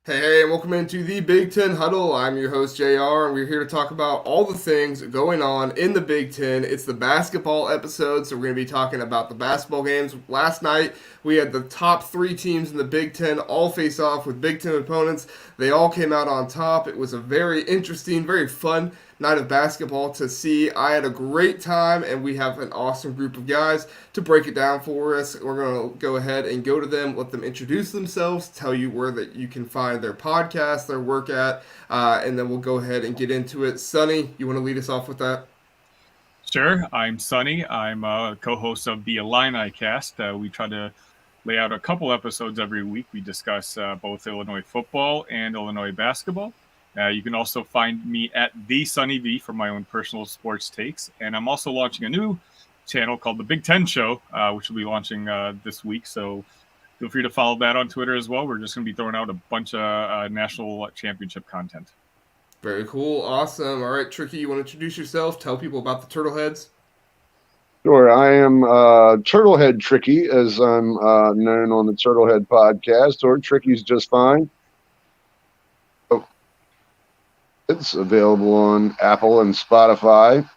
Hey, and welcome into the Big Ten Huddle. I'm your host, JR, and we're here to talk about all the things going on in the Big Ten. It's the basketball episode, so we're going to be talking about the basketball games. Last night, we had the top three teams in the Big Ten all face off with Big Ten opponents. They all came out on top. It was a very interesting, very fun night of basketball to see. I had a great time, and we have an awesome group of guys to break it down for us. We're going to go ahead and go to them, let them introduce themselves, tell you where that you can find their podcast, their work at, and then we'll go ahead and get into it. Sonny, you want to lead us off with that? Sure. I'm Sonny. I'm a co-host of the Illini cast. We try to lay out a couple episodes every week. We discuss both Illinois football and Illinois basketball. You can also find me at the Sonny V for my own personal sports takes. And I'm also launching a new channel called The Big Ten Show, which will be launching this week. So feel free to follow that on Twitter as well. We're just going to be throwing out a bunch of national championship content. Very cool. Awesome. All right, Tricky, you want to introduce yourself? Tell people about the Turtleheads? Sure, I am Turtlehead Tricky, as I'm known on the Turtlehead podcast, or Tricky's just fine. Oh, it's available on Apple and Spotify.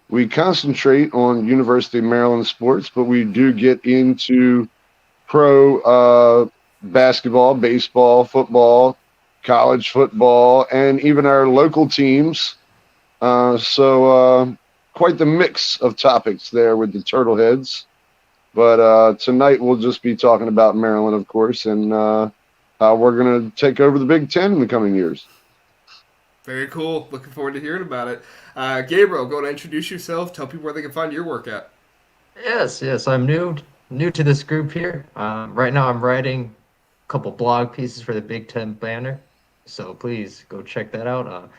We concentrate on University of Maryland sports, but we do get into pro basketball, baseball, football, college football, and even our local teams. So quite the mix of topics there with the Turtleheads. But tonight we'll just be talking about Maryland, of course, and how we're going to take over the Big Ten in the coming years. Very cool. Looking forward to hearing about it. Gabriel, go and introduce yourself. Tell people where they can find your work at. Yes, I'm new to this group here. Right now, I'm writing a couple blog pieces for the Big Ten Banner, so please go check that out.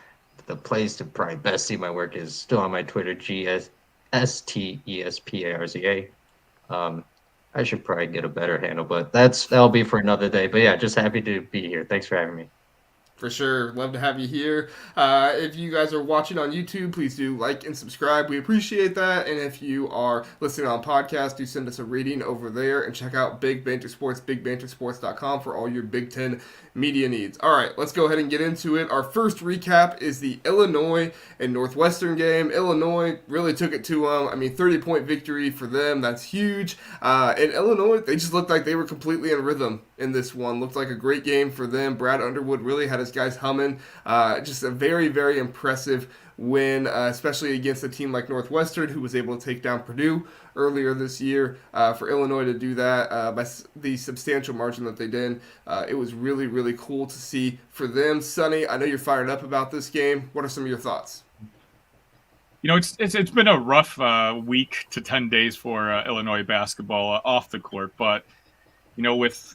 The place to probably best see my work is still on my Twitter, GSTESPARZA. I should probably get a better handle, but that'll be for another day. But yeah, just happy to be here. Thanks for having me. For sure. Love to have you here. If you guys are watching on YouTube, please do like and subscribe. We appreciate that. And if you are listening on podcast, do send us a rating over there and check out Big Banter Sports, bigbantersports.com for all your Big Ten media needs. All right, let's go ahead and get into it. Our first recap is the Illinois and Northwestern game. Illinois really took it to them. 30-point victory for them. That's huge. And Illinois, they just looked like they were completely in rhythm in this one. Looked like a great game for them. Brad Underwood really had his guys humming. Just a very, very impressive win, especially against a team like Northwestern, who was able to take down Purdue earlier this year. For Illinois to do that by the substantial margin that they did, it was really, really cool to see for them. Sonny, I know you're fired up about this game. What are some of your thoughts? You know, it's been a rough week to 10 days for Illinois basketball off the court, but you know, with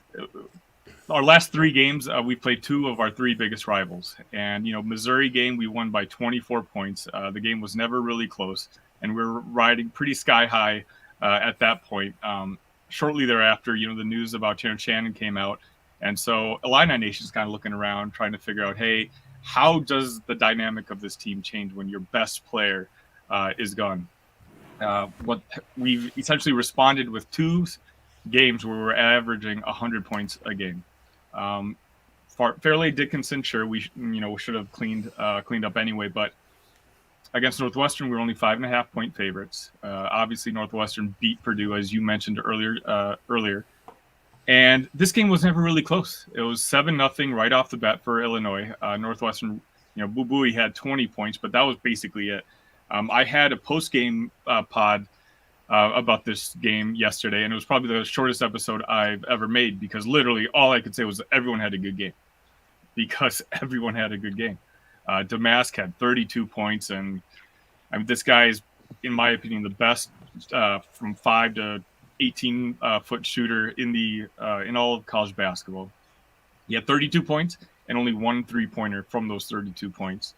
our last three games, we've played two of our three biggest rivals. And, you know, Missouri game, we won by 24 points. The game was never really close, and we were riding pretty sky high at that point. Shortly thereafter, you know, the news about Terrance Shannon came out. And so Illini Nation's kind of looking around, trying to figure out, hey, how does the dynamic of this team change when your best player is gone? What we've essentially responded with two games where we're averaging 100 points a game. Fairleigh Dickinson, sure, we should have cleaned up anyway, but against Northwestern, we were only 5.5 point favorites. Obviously, Northwestern beat Purdue, as you mentioned earlier, and this game was never really close. It was 7-0 right off the bat for Illinois. Northwestern, you know, Boo Buie had 20 points, but that was basically it. I had a post-game pod about this game yesterday, and it was probably the shortest episode I've ever made because literally all I could say was everyone had a good game. Because everyone had a good game. Domask had 32 points, and this guy is, in my opinion, the best from 5 to 18 foot shooter in all of college basketball. He had 32 points and only one 3-pointer from those 32 points.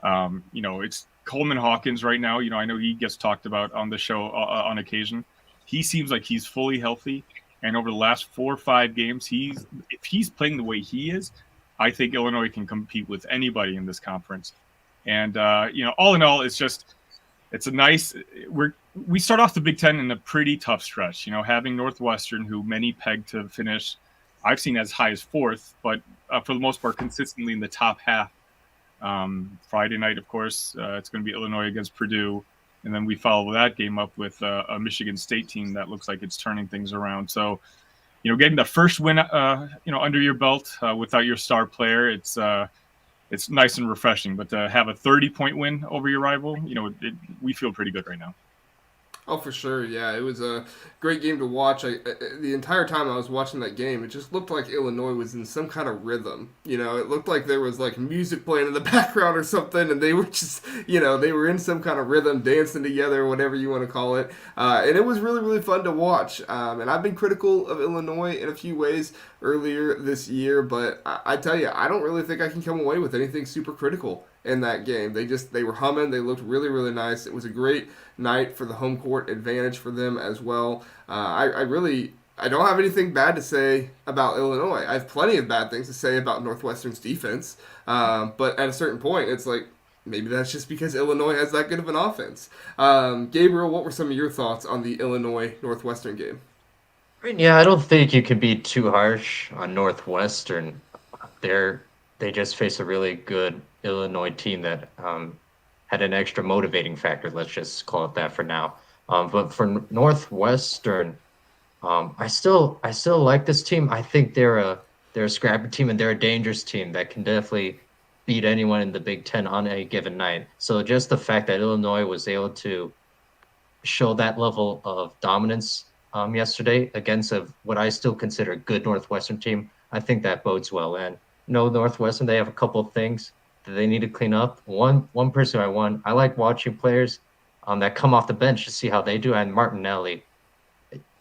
You know, it's Coleman Hawkins right now. You know, I know he gets talked about on the show on occasion. He seems like he's fully healthy, and over the last 4 or 5 games, if he's playing the way he is, I think Illinois can compete with anybody in this conference. And you know, all in all, it's a nice. We start off the Big Ten in a pretty tough stretch. You know, having Northwestern, who many peg to finish I've seen as high as fourth, but for the most part, consistently in the top half. Friday night, of course, it's going to be Illinois against Purdue. And then we follow that game up with a Michigan State team that looks like it's turning things around. So, getting the first win, under your belt without your star player, it's nice and refreshing. But to have a 30-point win over your rival, we feel pretty good right now. Oh, for sure. Yeah, it was a great game to watch. The entire time I was watching that game, it just looked like Illinois was in some kind of rhythm. It looked like there was like music playing in the background or something, and they were just, they were in some kind of rhythm, dancing together, whatever you want to call it. And it was really, really fun to watch. And I've been critical of Illinois in a few ways earlier this year, but I tell you, I don't really think I can come away with anything super critical in that game. They were humming. They looked really, really nice. It was a great night for the home court advantage for them as well. I don't have anything bad to say about Illinois. I have plenty of bad things to say about Northwestern's defense. But at a certain point, it's like, maybe that's just because Illinois has that good of an offense. Gabriel, what were some of your thoughts on the Illinois-Northwestern game? Yeah, I don't think you could be too harsh on Northwestern. They just faced a really good Illinois team that had an extra motivating factor. Let's just call it that for now. But for Northwestern, I still like this team. I think they're a scrappy team, and they're a dangerous team that can definitely beat anyone in the Big Ten on a given night. So just the fact that Illinois was able to show that level of dominance yesterday against what I still consider a good Northwestern team, I think that bodes well. And Northwestern, they have a couple of things that they need to clean up. One person I like watching players that come off the bench to see how they do. And Martinelli,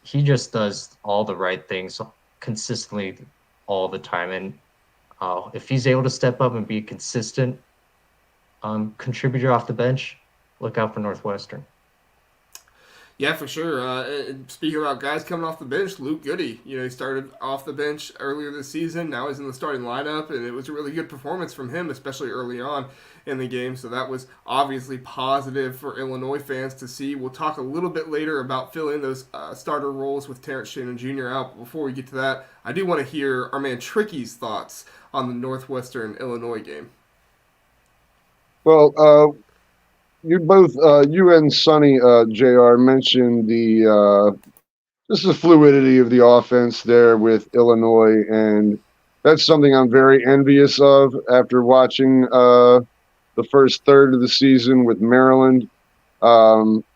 he just does all the right things consistently all the time. And if he's able to step up and be a consistent contributor off the bench, look out for Northwestern. Yeah, for sure. Speaking about guys coming off the bench, Luke Goody, he started off the bench earlier this season. Now he's in the starting lineup, and it was a really good performance from him, especially early on in the game. So that was obviously positive for Illinois fans to see. We'll talk a little bit later about filling those starter roles with Terrance Shannon Jr. out. But before we get to that, I do want to hear our man Tricky's thoughts on the Northwestern-Illinois game. Well, you and Sonny, JR, mentioned just the fluidity of the offense there with Illinois, and that's something I'm very envious of after watching the first third of the season with Maryland.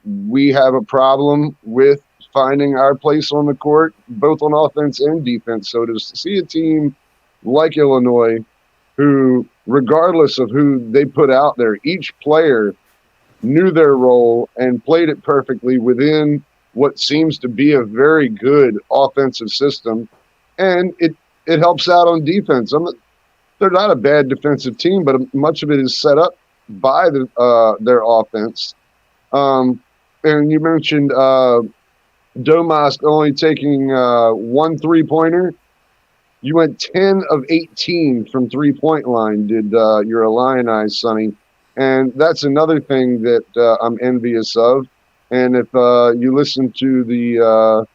We have a problem with finding our place on the court, both on offense and defense. So to see a team like Illinois, who, regardless of who they put out there, each player knew their role and played it perfectly within what seems to be a very good offensive system. And it helps out on defense. They're not a bad defensive team, but much of it is set up by their offense. And you mentioned Domask only taking 1 3-pointer. You went 10 of 18 from three-point line, did your Illini, Sonny. And that's another thing that I'm envious of. And if you listen to the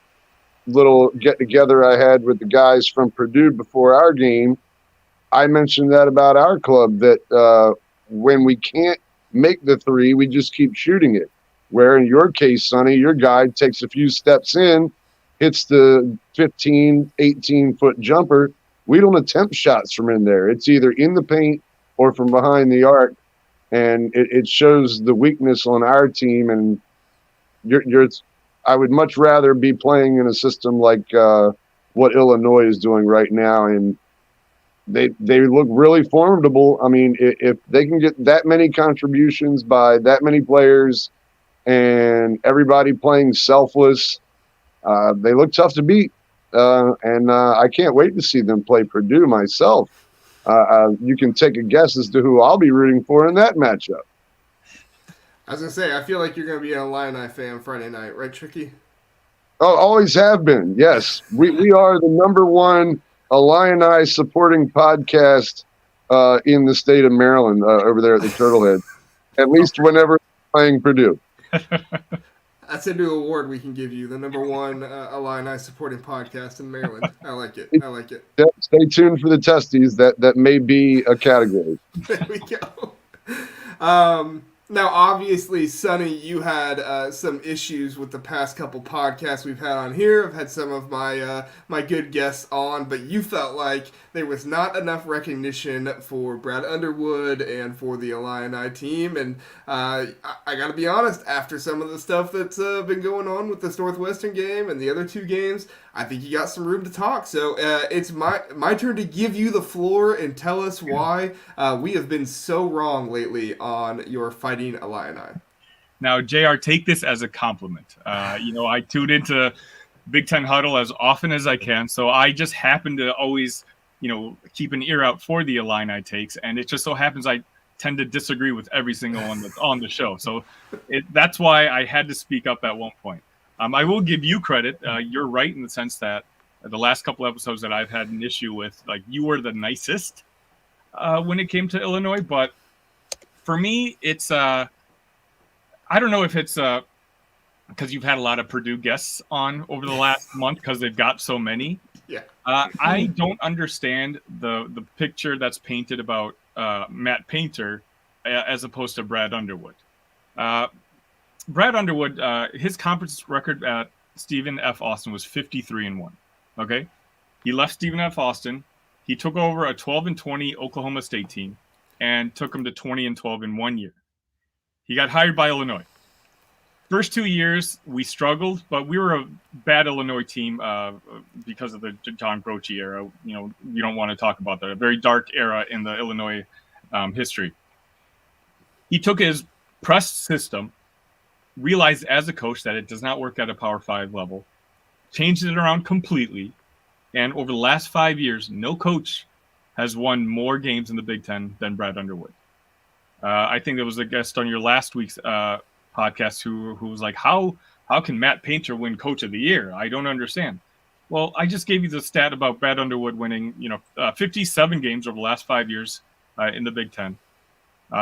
little get-together I had with the guys from Purdue before our game, I mentioned that about our club, that when we can't make the three, we just keep shooting it. Where in your case, Sonny, your guy takes a few steps in, hits the 15, 18-foot jumper. We don't attempt shots from in there. It's either in the paint or from behind the arc. And it shows the weakness on our team. And I would much rather be playing in a system like what Illinois is doing right now. And they look really formidable. I mean, if they can get that many contributions by that many players and everybody playing selfless, they look tough to beat. And I can't wait to see them play Purdue myself. You can take a guess as to who I'll be rooting for in that matchup. I was going to say, I feel like you're going to be an Illini fan Friday night, right, Tricky? Oh, always have been, yes. We are the #1 Illini supporting podcast in the state of Maryland over there at the Turtlehead, at least whenever playing Purdue. That's a new award we can give you, the #1 Illini supporting podcast in Maryland. I like it. I like it. Yeah, stay tuned for the testes. That may be a category. There we go. Now, obviously, Sonny, you had some issues with the past couple podcasts we've had on here. I've had some of my good guests on, but you felt like there was not enough recognition for Brad Underwood and for the Illini team. And I got to be honest, after some of the stuff that's been going on with this Northwestern game and the other 2 games, I think you got some room to talk. So it's my turn to give you the floor and tell us why we have been so wrong lately on your Fighting Illini. Now, JR, take this as a compliment. I tune into Big Ten Huddle as often as I can, so I just happen to always, keep an ear out for the Illini takes, and it just so happens I tend to disagree with every single one that's on the show. So that's why I had to speak up at one point. I will give you credit. You're right in the sense that the last couple episodes that I've had an issue with, like, you were the nicest when it came to Illinois. But for me, it's I don't know if it's because you've had a lot of Purdue guests on over the last month because they've got so many. Yeah. I don't understand the picture that's painted about Matt Painter as opposed to Brad Underwood. Brad Underwood, his conference record at Stephen F. Austin was 53-1. Okay, he left Stephen F. Austin. He took over a 12-20 Oklahoma State team and took them to 20-12 in 1 year. He got hired by Illinois. First 2 years, we struggled, but we were a bad Illinois team because of the John Brochi era. We don't want to talk about that. A very dark era in the Illinois history. He took his press system, realized as a coach that it does not work at a Power 5 level, changed it around completely, and over the last 5 years, no coach has won more games in the Big Ten than Brad Underwood. I think there was a guest on your last week's podcast who was like, how can Matt Painter win Coach of the Year? I don't understand. Well, I just gave you the stat about Brad Underwood winning 57 games over the last 5 years in the Big Ten.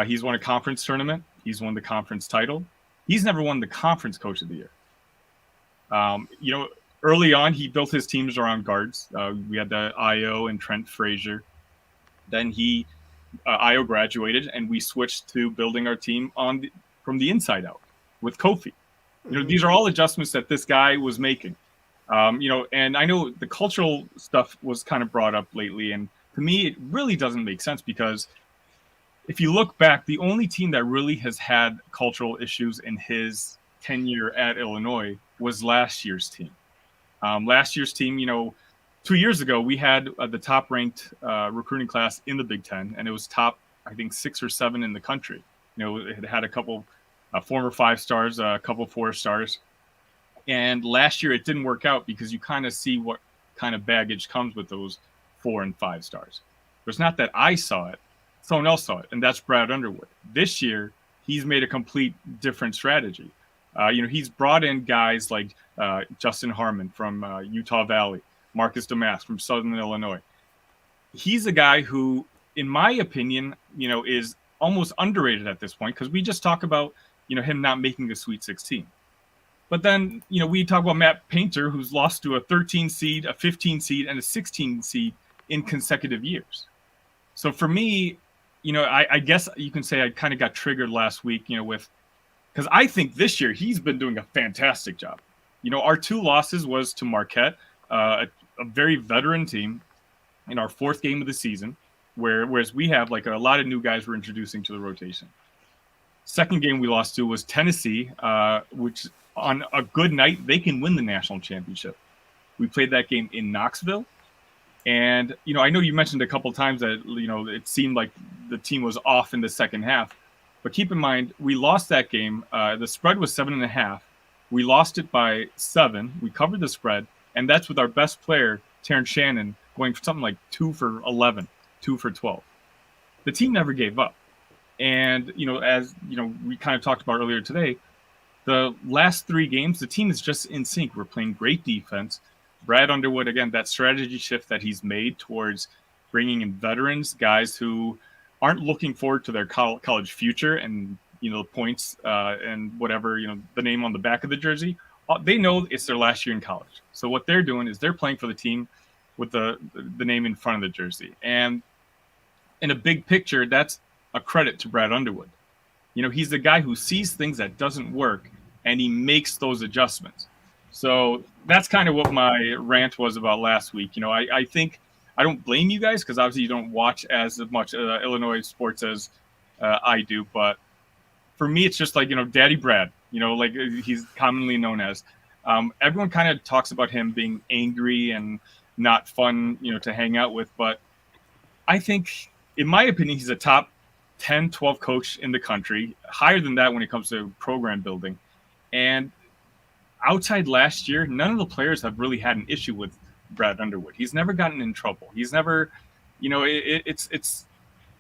He's won a conference tournament. He's won the conference title. He's never won the conference Coach of the Year. Early on, he built his teams around guards. We had the Io and Trent Frazier. Then Io graduated, and we switched to building our team from the inside out with Kofi. These are all adjustments that this guy was making. And I know the cultural stuff was kind of brought up lately, and to me, it really doesn't make sense because if you look back, the only team that really has had cultural issues in his tenure at Illinois was last year's team. Last year's team, 2 years ago, we had the top-ranked recruiting class in the Big Ten, and it was top, I think, 6 or 7 in the country. It had a couple former 5 stars, a couple 4 stars. And last year, it didn't work out because you kind of see what kind of baggage comes with those 4 and 5 stars. But it's not that I saw it. Someone else saw it, and that's Brad Underwood. This year, he's made a complete different strategy. He's brought in guys like Justin Harmon from Utah Valley, Marcus Domask from Southern Illinois. He's a guy who, in my opinion, is almost underrated at this point because we just talk about, him not making the Sweet 16. But then, we talk about Matt Painter, who's lost to a 13 seed, a 15 seed, and a 16 seed in consecutive years. So for me, I guess you can say I kind of got triggered last week, because I think this year he's been doing a fantastic job. Our 2 losses was to Marquette, a very veteran team in our 4th game of the season, whereas we have like a lot of new guys we're introducing to the rotation. Second game we lost to was Tennessee, which on a good night, they can win the national championship. We played that game in Knoxville. And, I know you mentioned a couple of times that, it seemed like the team was off in the second half. But keep in mind, we lost that game. The spread was 7.5. We lost it by 7. We covered the spread. And that's with our best player, Terrance Shannon, going for something like 2 for 11, 2 for 12. The team never gave up. And, as, we kind of talked about earlier today, the last 3 games, the team is just in sync. We're playing great defense. Brad Underwood, again, that strategy shift that he's made towards bringing in veterans, guys who aren't looking forward to their college future and, the points and whatever, the name on the back of the jersey. They know it's their last year in college. So what they're doing is they're playing for the team with the name in front of the jersey. And in a big picture, that's a credit to Brad Underwood. He's the guy who sees things that doesn't work and he makes those adjustments. So that's kind of what my rant was about last week. I think I don't blame you guys because obviously you don't watch as much Illinois sports as I do. But for me, it's just like, Daddy Brad, like he's commonly known as. Everyone kind of talks about him being angry and not fun, to hang out with. But I think, in my opinion, he's a top 10, 12 coach in the country, higher than that when it comes to program building. And outside last year, none of the players have really had an issue with Brad Underwood. He's never gotten in trouble. He's never, it's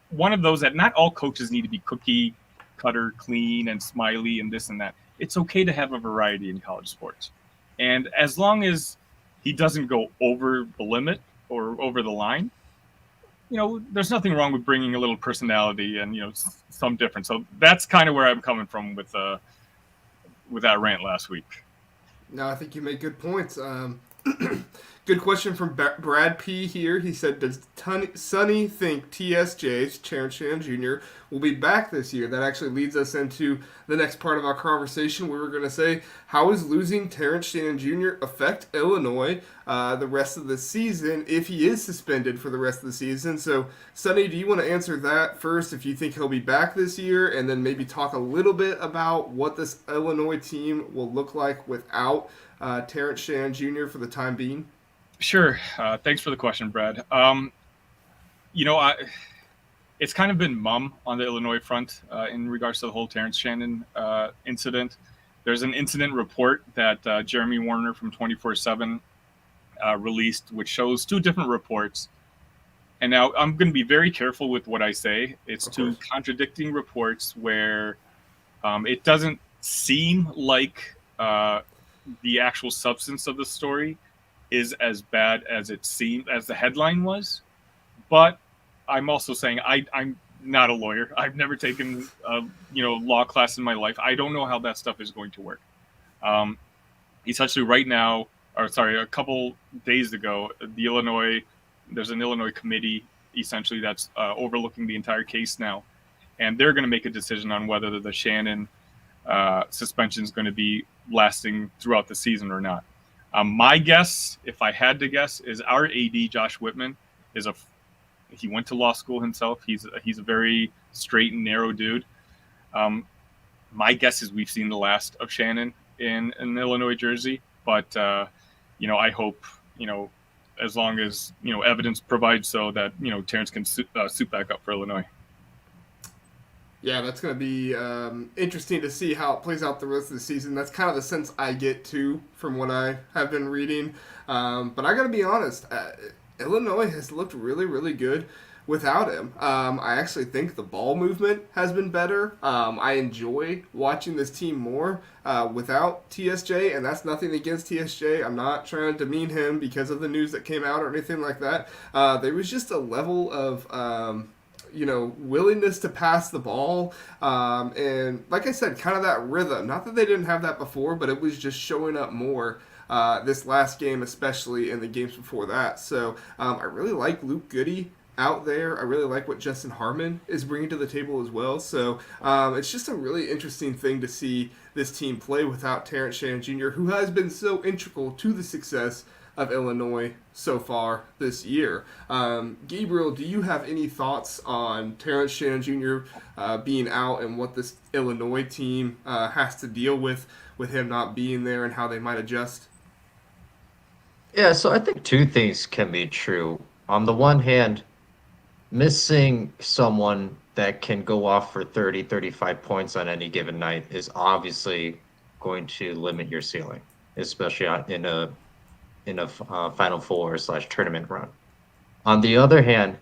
one of those that not all coaches need to be cookie cutter, clean and smiley and this and that. It's okay to have a variety in college sports. And as long as he doesn't go over the limit or over the line, there's nothing wrong with bringing a little personality and, some difference. So that's kind of where I'm coming from with that rant last week. No, I think you make good points. Good question from Brad P. here. He said, does Sonny think TSJ's, Terrance Shannon Jr., will be back this year? That actually leads us into the next part of our conversation. We were going to say, how does losing Terrance Shannon Jr. affect Illinois the rest of the season if he is suspended for the rest of the season? So, Sonny, do you want to answer that first, if you think he'll be back this year, and then maybe talk a little bit about what this Illinois team will look like without Terrance Shannon Jr. for the time being? Sure. Thanks for the question, Brad. It's kind of been mum on the Illinois front in regards to the whole Terrance Shannon incident. There's an incident report that Jeremy Warner from 24/7 released, which shows two different reports. And now I'm going to be very careful with what I say. It's two contradicting reports where it doesn't seem like the actual substance of the story is as bad as it seemed, as the headline was. But I'm also saying I'm not a lawyer. I've never taken a law class in my life. I don't know how that stuff is going to work. Essentially right now, a couple days ago, there's an Illinois committee essentially that's overlooking the entire case now. And they're going to make a decision on whether the Shannon suspension is going to be lasting throughout the season or not. My guess, if I had to guess, is our AD, Josh Whitman, he went to law school himself. He's a very straight and narrow dude. My guess is we've seen the last of Shannon in an Illinois jersey, but I hope as long as evidence provides so that Terrance can suit back up for Illinois. Yeah, that's going to be interesting to see how it plays out the rest of the season. That's kind of the sense I get, too, from what I have been reading. But I got to be honest, Illinois has looked really, really good without him. I actually think the ball movement has been better. I enjoy watching this team more without TSJ, and that's nothing against TSJ. I'm not trying to demean him because of the news that came out or anything like that. There was just a level of willingness to pass the ball. And like I said, kind of that rhythm. Not that they didn't have that before, but it was just showing up more this last game, especially in the games before that. So I really like Luke Goody out there. I really like what Justin Harmon is bringing to the table as well. So it's just a really interesting thing to see this team play without Terrance Shannon Jr., who has been so integral to the success of Illinois so far this year. Gabriel, do you have any thoughts on Terrance Shannon Jr. Being out and what this Illinois team has to deal with him not being there and how they might adjust? Yeah, so I think two things can be true. On the one hand, missing someone that can go off for 30, 35 points on any given night is obviously going to limit your ceiling, especially in a Final Four / tournament run. On the other hand,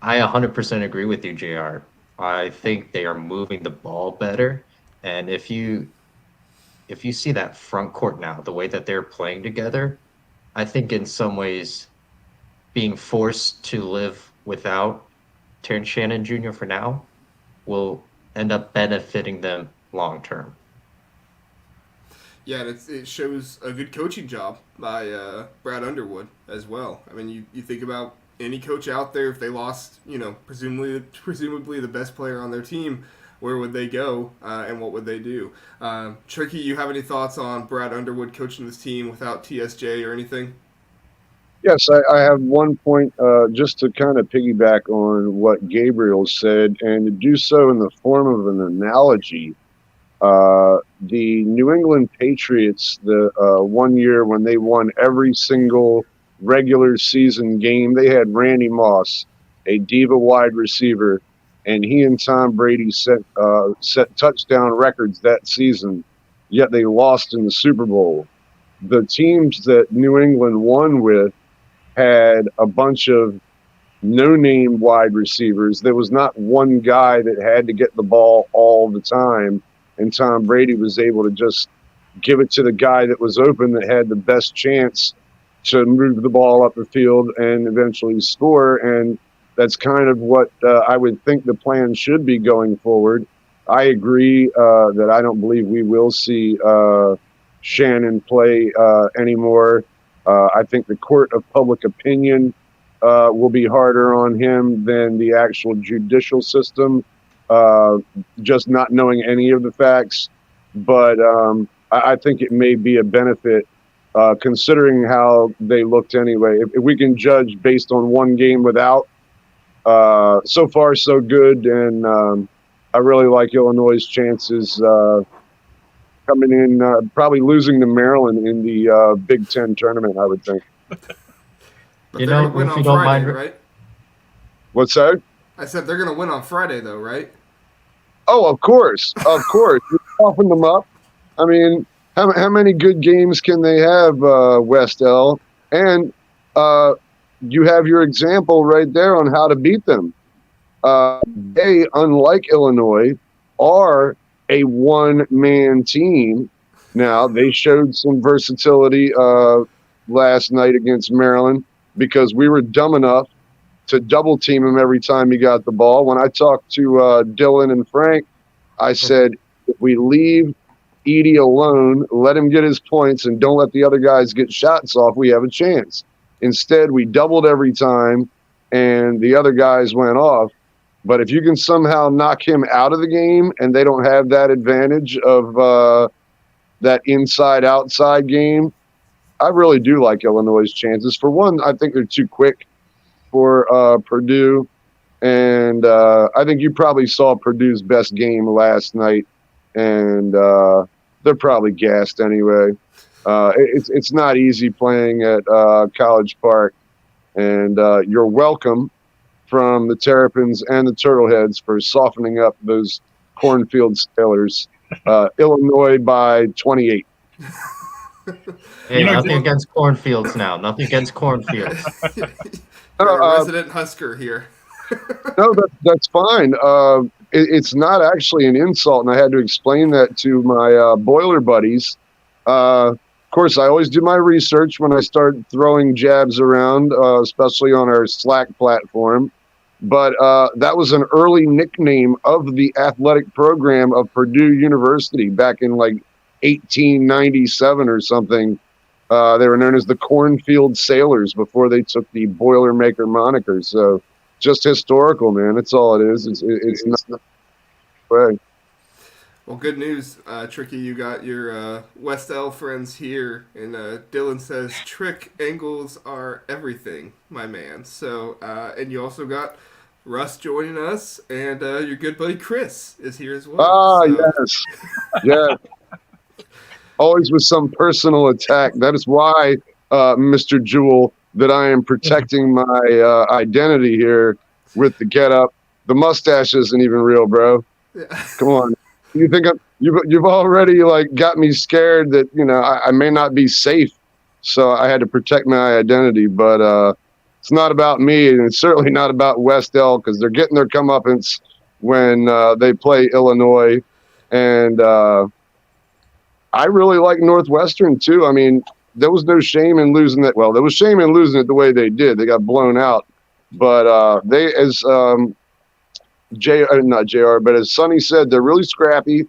I 100% agree with you, JR. I think they are moving the ball better. And if you see that front court now, the way that they're playing together, I think in some ways being forced to live without Terrance Shannon Jr. for now will end up benefiting them long term. Yeah, and it shows a good coaching job by Brad Underwood as well. I mean, you think about any coach out there, if they lost, presumably the best player on their team, where would they go and what would they do? Tricky, you have any thoughts on Brad Underwood coaching this team without TSJ or anything? Yes, I have one point just to kind of piggyback on what Gabriel said, and to do so in the form of an analogy. The New England Patriots, the 1 year when they won every single regular season game, they had Randy Moss, a diva wide receiver, and he and Tom Brady set touchdown records that season, yet they lost in the Super Bowl. The teams that New England won with had a bunch of no-name wide receivers. There was not one guy that had to get the ball all the time, and Tom Brady was able to just give it to the guy that was open that had the best chance to move the ball up the field and eventually score. And that's kind of what I would think the plan should be going forward. I agree that I don't believe we will see Shannon play anymore. I think the court of public opinion will be harder on him than the actual judicial system, just not knowing any of the facts. But I think it may be a benefit considering how they looked anyway. If we can judge based on one game without, so far so good. And I really like Illinois' chances coming in, probably losing to Maryland in the Big Ten tournament, I would think. But they're going to win on Friday, right? What's that? I said they're going to win on Friday, though, right? Oh, of course. Of course. You're puffing them up. I mean, how many good games can they have, West L? And you have your example right there on how to beat them. They, unlike Illinois, are a one-man team. Now, they showed some versatility last night against Maryland because we were dumb enough to double team him every time he got the ball. When I talked to Dylan and Frank, I said, if we leave Edey alone, let him get his points, and don't let the other guys get shots off, we have a chance. Instead, we doubled every time, and the other guys went off. But if you can somehow knock him out of the game and they don't have that advantage of that inside-outside game, I really do like Illinois' chances. For one, I think they're too quick for Purdue. And I think you probably saw Purdue's best game last night, and they're probably gassed anyway. It's not easy playing at College Park, and you're welcome from the Terrapins and the Turtleheads for softening up those cornfield sailors. Illinois by 28. Hey, nothing against cornfields now. Nothing against cornfields. Resident Husker here. No, that's fine. It's not actually an insult, and I had to explain that to my boiler buddies. Of course, I always do my research when I start throwing jabs around, especially on our Slack platform. But that was an early nickname of the athletic program of Purdue University back in like 1897 or something. They were known as the Cornfield Sailors before they took the Boilermaker moniker. So just historical, man. That's all it is. It's not way. Well, good news, Tricky. You got your West L friends here, and Dylan says trick angles are everything, my man. So, and you also got Russ joining us, and your good buddy Chris is here as well. Ah, yes, yeah. Always with some personal attack. That is why, Mr. Jewell, that I am protecting my identity here with the getup. The mustache isn't even real, bro. Yeah. Come on. You think you've already like got me scared that I may not be safe, so I had to protect my identity. But it's not about me, and it's certainly not about West L because they're getting their comeuppance when they play Illinois, and I really like Northwestern too. I mean, there was no shame in losing that. Well, there was shame in losing it the way they did. They got blown out, but they as not JR, but as Sonny said, they're really scrappy,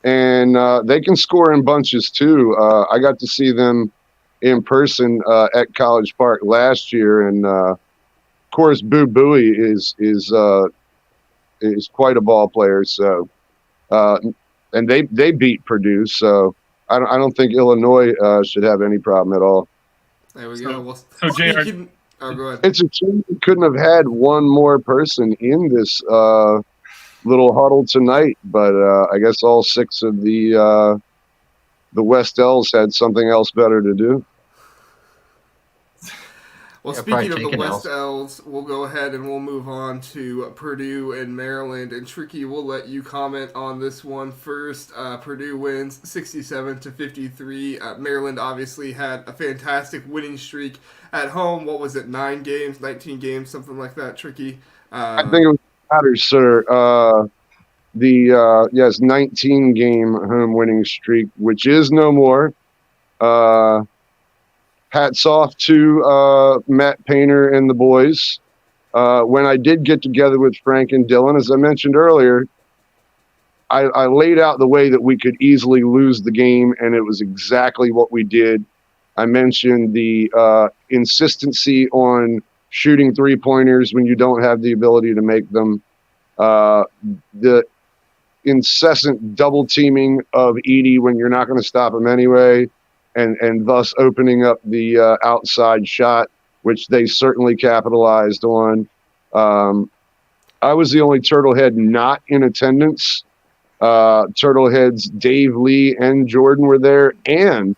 and they can score in bunches too. I got to see them in person at College Park last year, and of course, Boo Buie is quite a ball player. So, and they beat Purdue, so I don't think Illinois should have any problem at all. There we go. Well, so JR, oh, go ahead. It's a shame we couldn't have had one more person in this little huddle tonight, but I guess all 6 of the West L's had something else better to do. Well, Yeah, speaking of the probably West taken L's, we'll go ahead and we'll move on to Purdue and Maryland. And Tricky, we'll let you comment on this one first. Purdue wins 67-53. Maryland obviously had a fantastic winning streak at home. What was it, 9 games, 19 games, something like that, Tricky? I think it matters, sir. The 19-game home winning streak, which is no more. Hats off to Matt Painter and the boys. When I did get together with Frank and Dylan, as I mentioned earlier, I laid out the way that we could easily lose the game, and it was exactly what we did. I mentioned the insistency on shooting 3-pointers when you don't have the ability to make them, the incessant double teaming of Edey when you're not going to stop him anyway, and thus opening up the outside shot, which they certainly capitalized on. I was the only Turtlehead not in attendance. Turtleheads Dave Lee and Jordan were there, and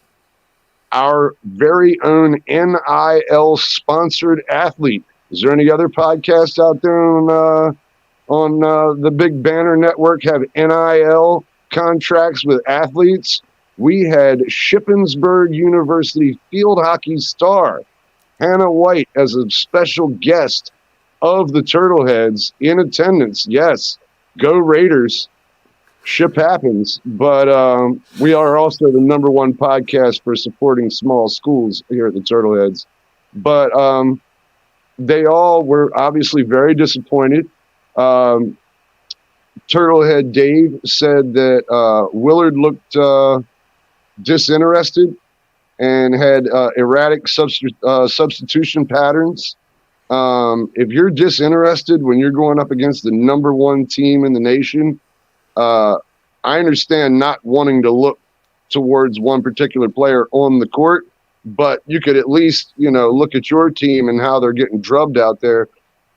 our very own NIL sponsored athlete. Is there any other podcasts out there on the Big Banner Network have NIL contracts with athletes? We had Shippensburg University field hockey star Hannah White as a special guest of the Turtleheads in attendance. Yes, go Raiders. Ship happens. But we are also the #1 podcast for supporting small schools here at the Turtleheads. But they all were obviously very disappointed. Turtlehead Dave said that Willard looked disinterested and had erratic substitution patterns. If you're disinterested when you're going up against the #1 team in the nation, I understand not wanting to look towards one particular player on the court, but you could at least, look at your team and how they're getting drubbed out there.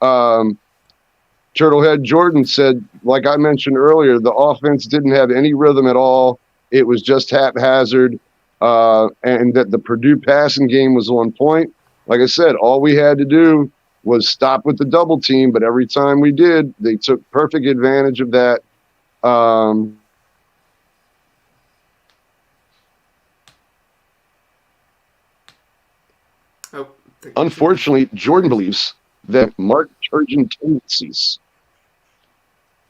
Turtlehead Jordan said, like I mentioned earlier, the offense didn't have any rhythm at all. It was just haphazard, and that the Purdue passing game was on point. Like I said, all we had to do was stop with the double team, but every time we did, they took perfect advantage of that. Unfortunately, Jordan believes that Mark Turgeon tendencies.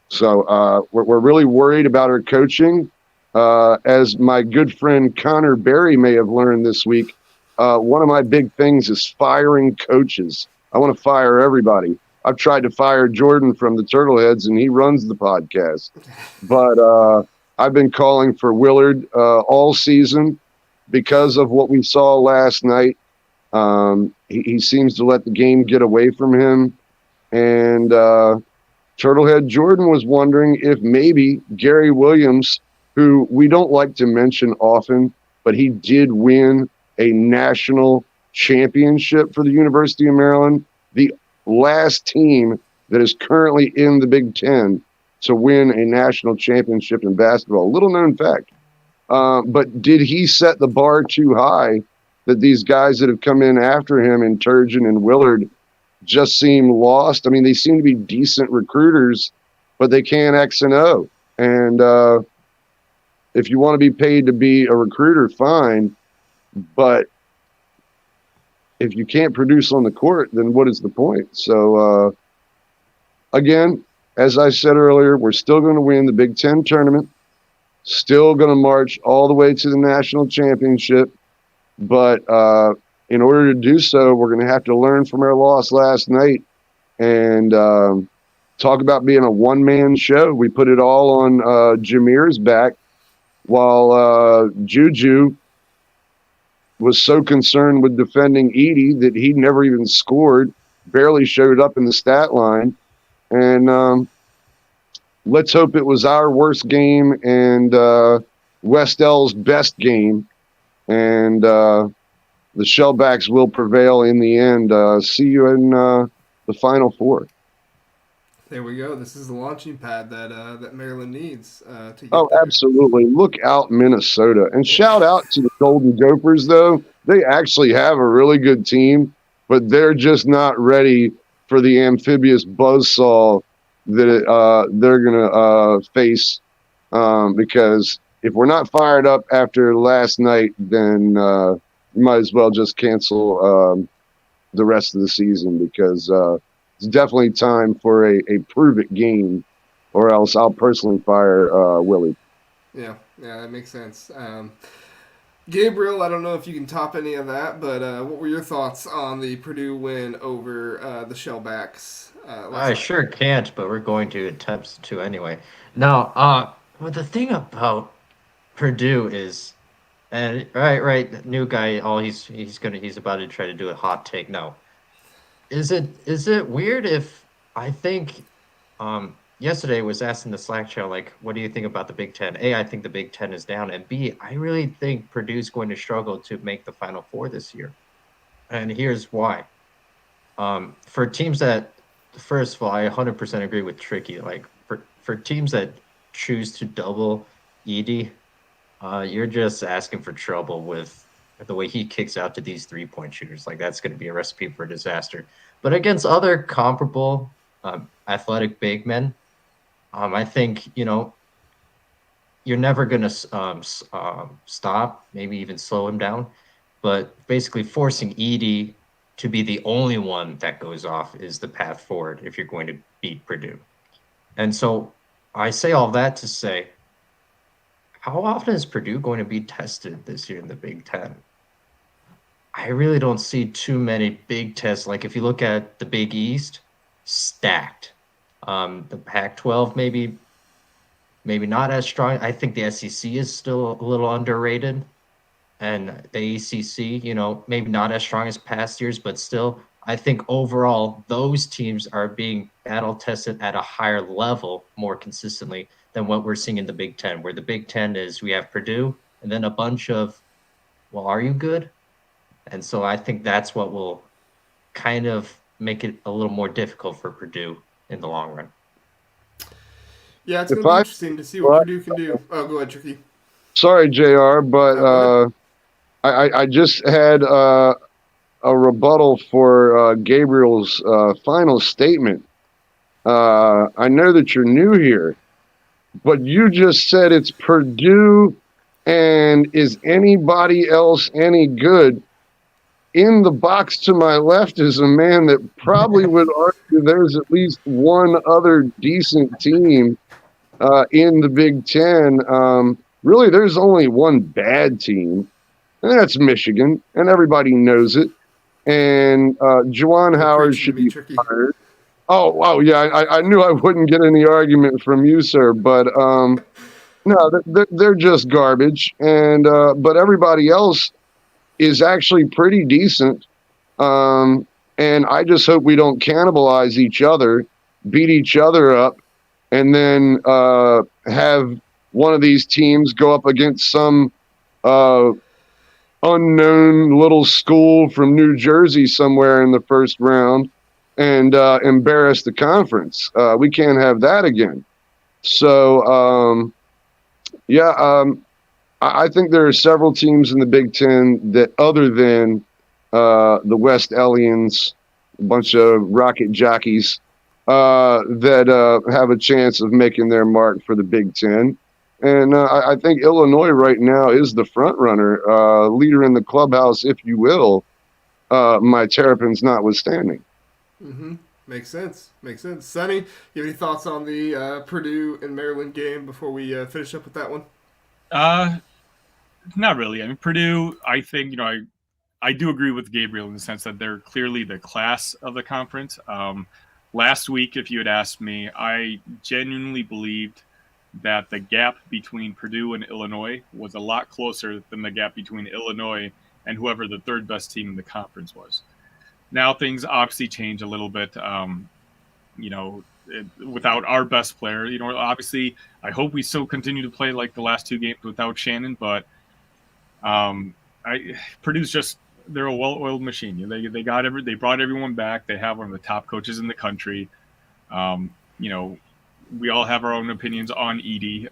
So we're really worried about our coaching. As my good friend Connor Berry may have learned this week, one of my big things is firing coaches. I want to fire everybody. I've tried to fire Jordan from the Turtleheads, and he runs the podcast. But I've been calling for Willard all season because of what we saw last night. He seems to let the game get away from him. And Turtlehead Jordan was wondering if maybe Gary Williams, who we don't like to mention often, but he did win a national championship for the University of Maryland, the last team that is currently in the Big Ten to win a national championship in basketball. Little known fact. But did he set the bar too high that these guys that have come in after him in Turgeon and Willard just seem lost? I mean, they seem to be decent recruiters, but they can't X and O. And if you want to be paid to be a recruiter, fine. But if you can't produce on the court, then what is the point? So, again, as I said earlier, we're still going to win the Big Ten tournament, still going to march all the way to the national championship. But in order to do so, we're going to have to learn from our loss last night and talk about being a one-man show. We put it all on Jameer's back, while Juju was so concerned with defending Edie that he never even scored, barely showed up in the stat line. And let's hope it was our worst game and West L's best game. And the Shellbacks will prevail in the end. See you in the Final Four. There we go. This is the launching pad that Maryland needs to get Oh, there. absolutely. Look out, Minnesota. And shout out to the Golden Gophers, though. They actually have a really good team, but they're just not ready for the amphibious buzzsaw that they're going to face, because if we're not fired up after last night, then we might as well just cancel the rest of the season, because it's definitely time for a prove-it game, or else I'll personally fire Willie. Yeah, that makes sense. Gabriel, I don't know if you can top any of that, but what were your thoughts on the Purdue win over the Shellbacks? I sure can't, but we're going to attempt to anyway. Now, well, the thing about Purdue is, and right, new guy. He's about to try to do a hot take. No, is it weird if I think, yesterday was asked in the Slack channel, like, what do you think about the Big Ten? A, I think the Big Ten is down, and B, I really think Purdue's going to struggle to make the Final Four this year, and here's why. For teams that, first of all, I 100% agree with Tricky. Like, for teams that choose to double Edie, you're just asking for trouble with the way he kicks out to these 3-point shooters. Like, that's going to be a recipe for disaster. But against other comparable athletic big men, I think, you're never going to stop, maybe even slow him down. But basically forcing Edie to be the only one that goes off is the path forward if you're going to beat Purdue. And so I say all that to say, how often is Purdue going to be tested this year in the Big Ten? I really don't see too many big tests. Like, if you look at the Big East, stacked. The Pac-12 maybe not as strong. I think the SEC is still a little underrated. And the ACC, maybe not as strong as past years, but still, I think overall those teams are being battle tested at a higher level more consistently than what we're seeing in the Big Ten, where the Big Ten is, we have Purdue and then a bunch of, well, are you good? And so I think that's what will kind of make it a little more difficult for Purdue in the long run. Yeah, it's going to be interesting to see what Purdue can do. Oh, go ahead, Tricky. Sorry, JR, but I just had a rebuttal for Gabriel's final statement. I know that you're new here, but you just said it's Purdue, and is anybody else any good? In the box to my left is a man that probably would argue there's at least one other decent team in the Big Ten. Really, there's only one bad team, and that's Michigan, and everybody knows it. And Juwan Howard should be fired. Oh, yeah, I knew I wouldn't get any argument from you, sir, but no, they're just garbage. And but everybody else is actually pretty decent. And I just hope we don't cannibalize each other, beat each other up, and then have one of these teams go up against some unknown little school from New Jersey somewhere in the first round and embarrass the conference. We can't have that again. So, I think there are several teams in the Big Ten that, other than the West Ellians, a bunch of rocket jockeys, that have a chance of making their mark for the Big Ten. And I think Illinois right now is the front runner, leader in the clubhouse, if you will, my Terrapins notwithstanding. Mm-hmm. Makes sense. Sonny, you have any thoughts on the Purdue and Maryland game before we finish up with that one? Not really. I mean, Purdue, I think, I do agree with Gabriel in the sense that they're clearly the class of the conference. last week, if you had asked me, I genuinely believed that the gap between Purdue and Illinois was a lot closer than the gap between Illinois and whoever the third best team in the conference was. Now things obviously change a little bit. Without our best player, obviously I hope we still continue to play like the last two games without Shannon, but Purdue's just, they're a well-oiled machine. They brought everyone back. They have one of the top coaches in the country. We all have our own opinions on Edey,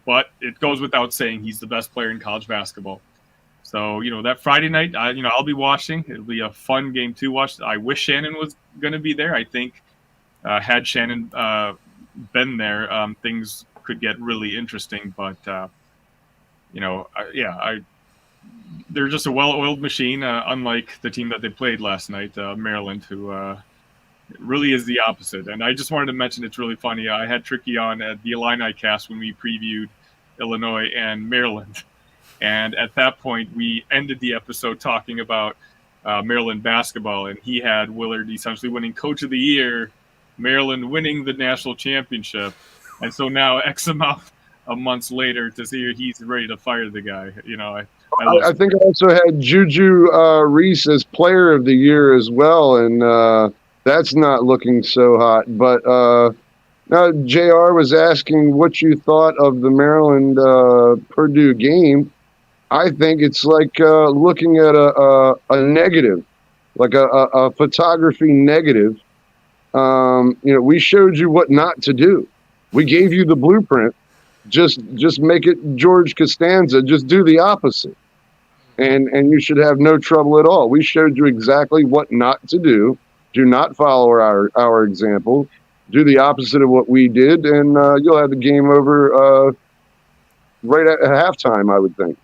but it goes without saying he's the best player in college basketball. So, that Friday night, I'll be watching. It'll be a fun game to watch. I wish Shannon was going to be there. I think had Shannon been there, things could get really interesting. But, they're just a well-oiled machine, unlike the team that they played last night, Maryland, who really is the opposite. And I just wanted to mention, it's really funny. I had Tricky on at the Illini cast when we previewed Illinois and Maryland. And at that point, we ended the episode talking about Maryland basketball. And he had Willard essentially winning Coach of the Year, Maryland winning the national championship. And so now, X amount of months later, to see he's ready to fire the guy. I think I also had Juju Reese as Player of the Year as well, and that's not looking so hot. But now JR was asking what you thought of the Maryland Purdue game. I think it's like looking at a negative, like a photography negative. We showed you what not to do. We gave you the blueprint. Just make it George Costanza. Just do the opposite. And you should have no trouble at all. We showed you exactly what not to do. Do not follow our example. Do the opposite of what we did, and you'll have the game over right at halftime, I would think.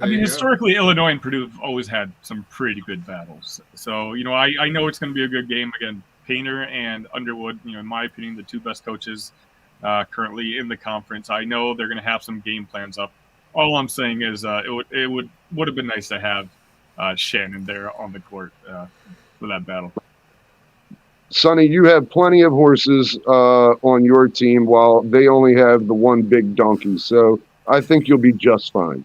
Historically, Illinois and Purdue have always had some pretty good battles. So, I know it's going to be a good game. Again, Painter and Underwood, in my opinion, the two best coaches currently in the conference. I know they're going to have some game plans up. All I'm saying is it would have been nice to have Shannon there on the court for that battle. Sonny, you have plenty of horses on your team while they only have the one big donkey. So I think you'll be just fine.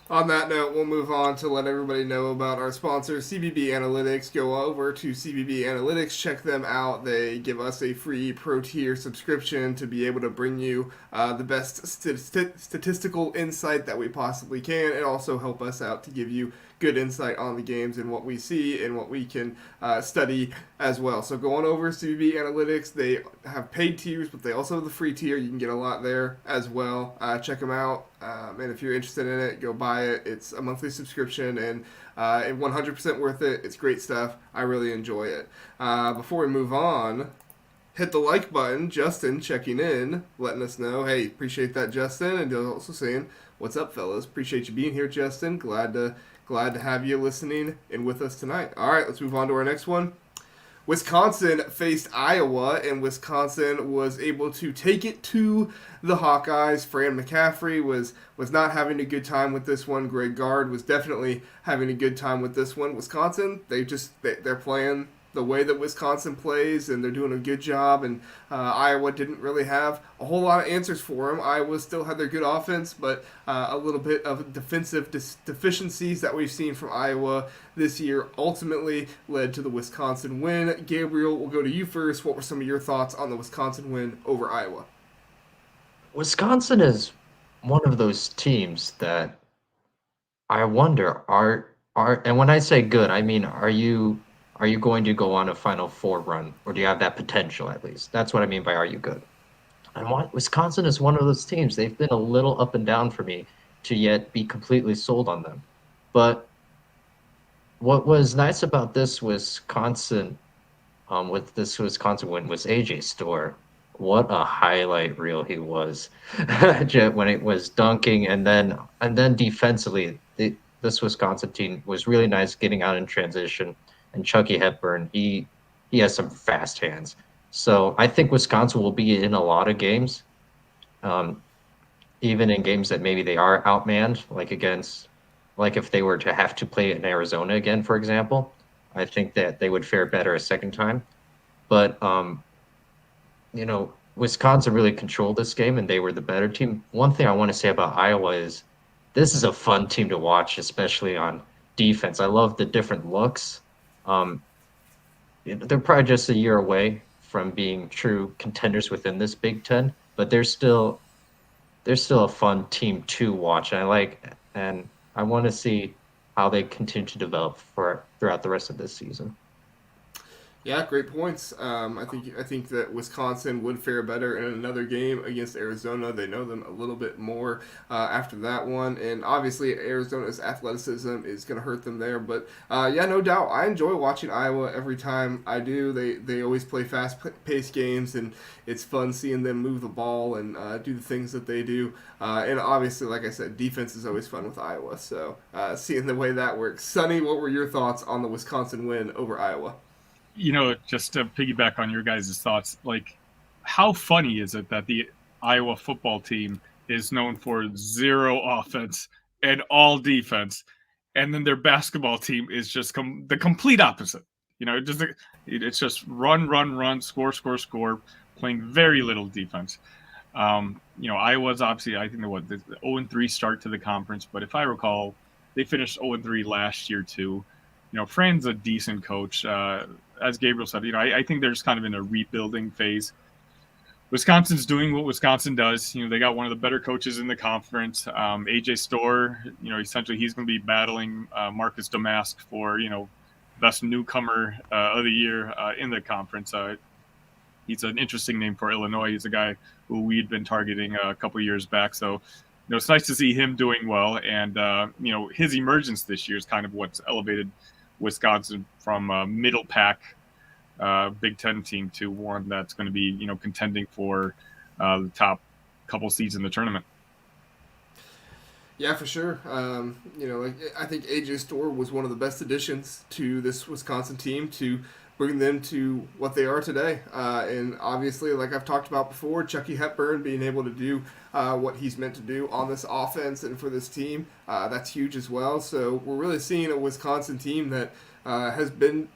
On that note, we'll move on to let everybody know about our sponsor, CBB Analytics. Go over to CBB Analytics, check them out. They give us a free Pro Tier subscription to be able to bring you the best statistical insight that we possibly can, and also help us out to give you good insight on the games and what we see and what we can study as well. So go on over to CBB Analytics. They have paid tiers, but they also have the free tier. You can get a lot there as well. Check them out. And if you're interested in it, go buy it. It's a monthly subscription, and 100% worth it. It's great stuff. I really enjoy it. Before we move on, hit the like button. Justin checking in, letting us know, hey, appreciate that, Justin. And also saying, what's up, fellas? Appreciate you being here, Justin. Glad to have you listening and with us tonight. All right, let's move on to our next one. Wisconsin faced Iowa, and Wisconsin was able to take it to the Hawkeyes. Fran McCaffrey was not having a good time with this one. Greg Gard was definitely having a good time with this one. Wisconsin, they're playing the way that Wisconsin plays, and they're doing a good job, and Iowa didn't really have a whole lot of answers for them. Iowa still had their good offense, but a little bit of defensive deficiencies that we've seen from Iowa this year ultimately led to the Wisconsin win. Gabriel, we'll go to you first. What were some of your thoughts on the Wisconsin win over Iowa? Wisconsin is one of those teams that I wonder are and when I say good, I mean are you going to go on a Final Four run, or do you have that potential at least? That's what I mean by are you good? Wisconsin is one of those teams. They've been a little up and down for me to yet be completely sold on them. But what was nice about this Wisconsin, with this Wisconsin win was AJ Storr. What a highlight reel he was when it was dunking, and then defensively, this Wisconsin team was really nice getting out in transition. And Chucky Hepburn, he has some fast hands. So I think Wisconsin will be in a lot of games, even in games that maybe they are outmanned, like if they were to have to play in Arizona again, for example. I think that they would fare better a second time. But Wisconsin really controlled this game and they were the better team. One thing I want to say about Iowa is this is a fun team to watch, especially on defense. I love the different looks. Um, they're probably just a year away from being true contenders within this Big Ten, but they're still a fun team to watch. And I want to see how they continue to develop throughout the rest of this season. Yeah, great points. I think that Wisconsin would fare better in another game against Arizona. They know them a little bit more after that one, and obviously Arizona's athleticism is going to hurt them there. But yeah, no doubt, I enjoy watching Iowa every time I do. They always play fast-paced games, and it's fun seeing them move the ball and do the things that they do. And obviously, like I said, defense is always fun with Iowa. So seeing the way that works. Sonny, what were your thoughts on the Wisconsin win over Iowa? Just to piggyback on your guys' thoughts, like, how funny is it that the Iowa football team is known for zero offense and all defense, and then their basketball team is just the complete opposite? It's just run, score, playing very little defense. Iowa's obviously, I think the 0-3 start to the conference, but if I recall, they finished 0-3 last year too. Fran's a decent coach. As Gabriel said, I think they're just kind of in a rebuilding phase. Wisconsin's doing what Wisconsin does. They got one of the better coaches in the conference. AJ Storr, essentially he's going to be battling Marcus Domask for, best newcomer of the year in the conference. He's an interesting name for Illinois. He's a guy who we'd been targeting a couple years back. So, it's nice to see him doing well. And, his emergence this year is kind of what's elevated Wisconsin from a middle pack Big Ten team to one that's going to be, contending for the top couple seeds in the tournament. Yeah, for sure. I think AJ Storr was one of the best additions to this Wisconsin team to bring them to what they are today. And obviously, like I've talked about before, Chucky Hepburn being able to do what he's meant to do on this offense and for this team, that's huge as well. So we're really seeing a Wisconsin team that has been,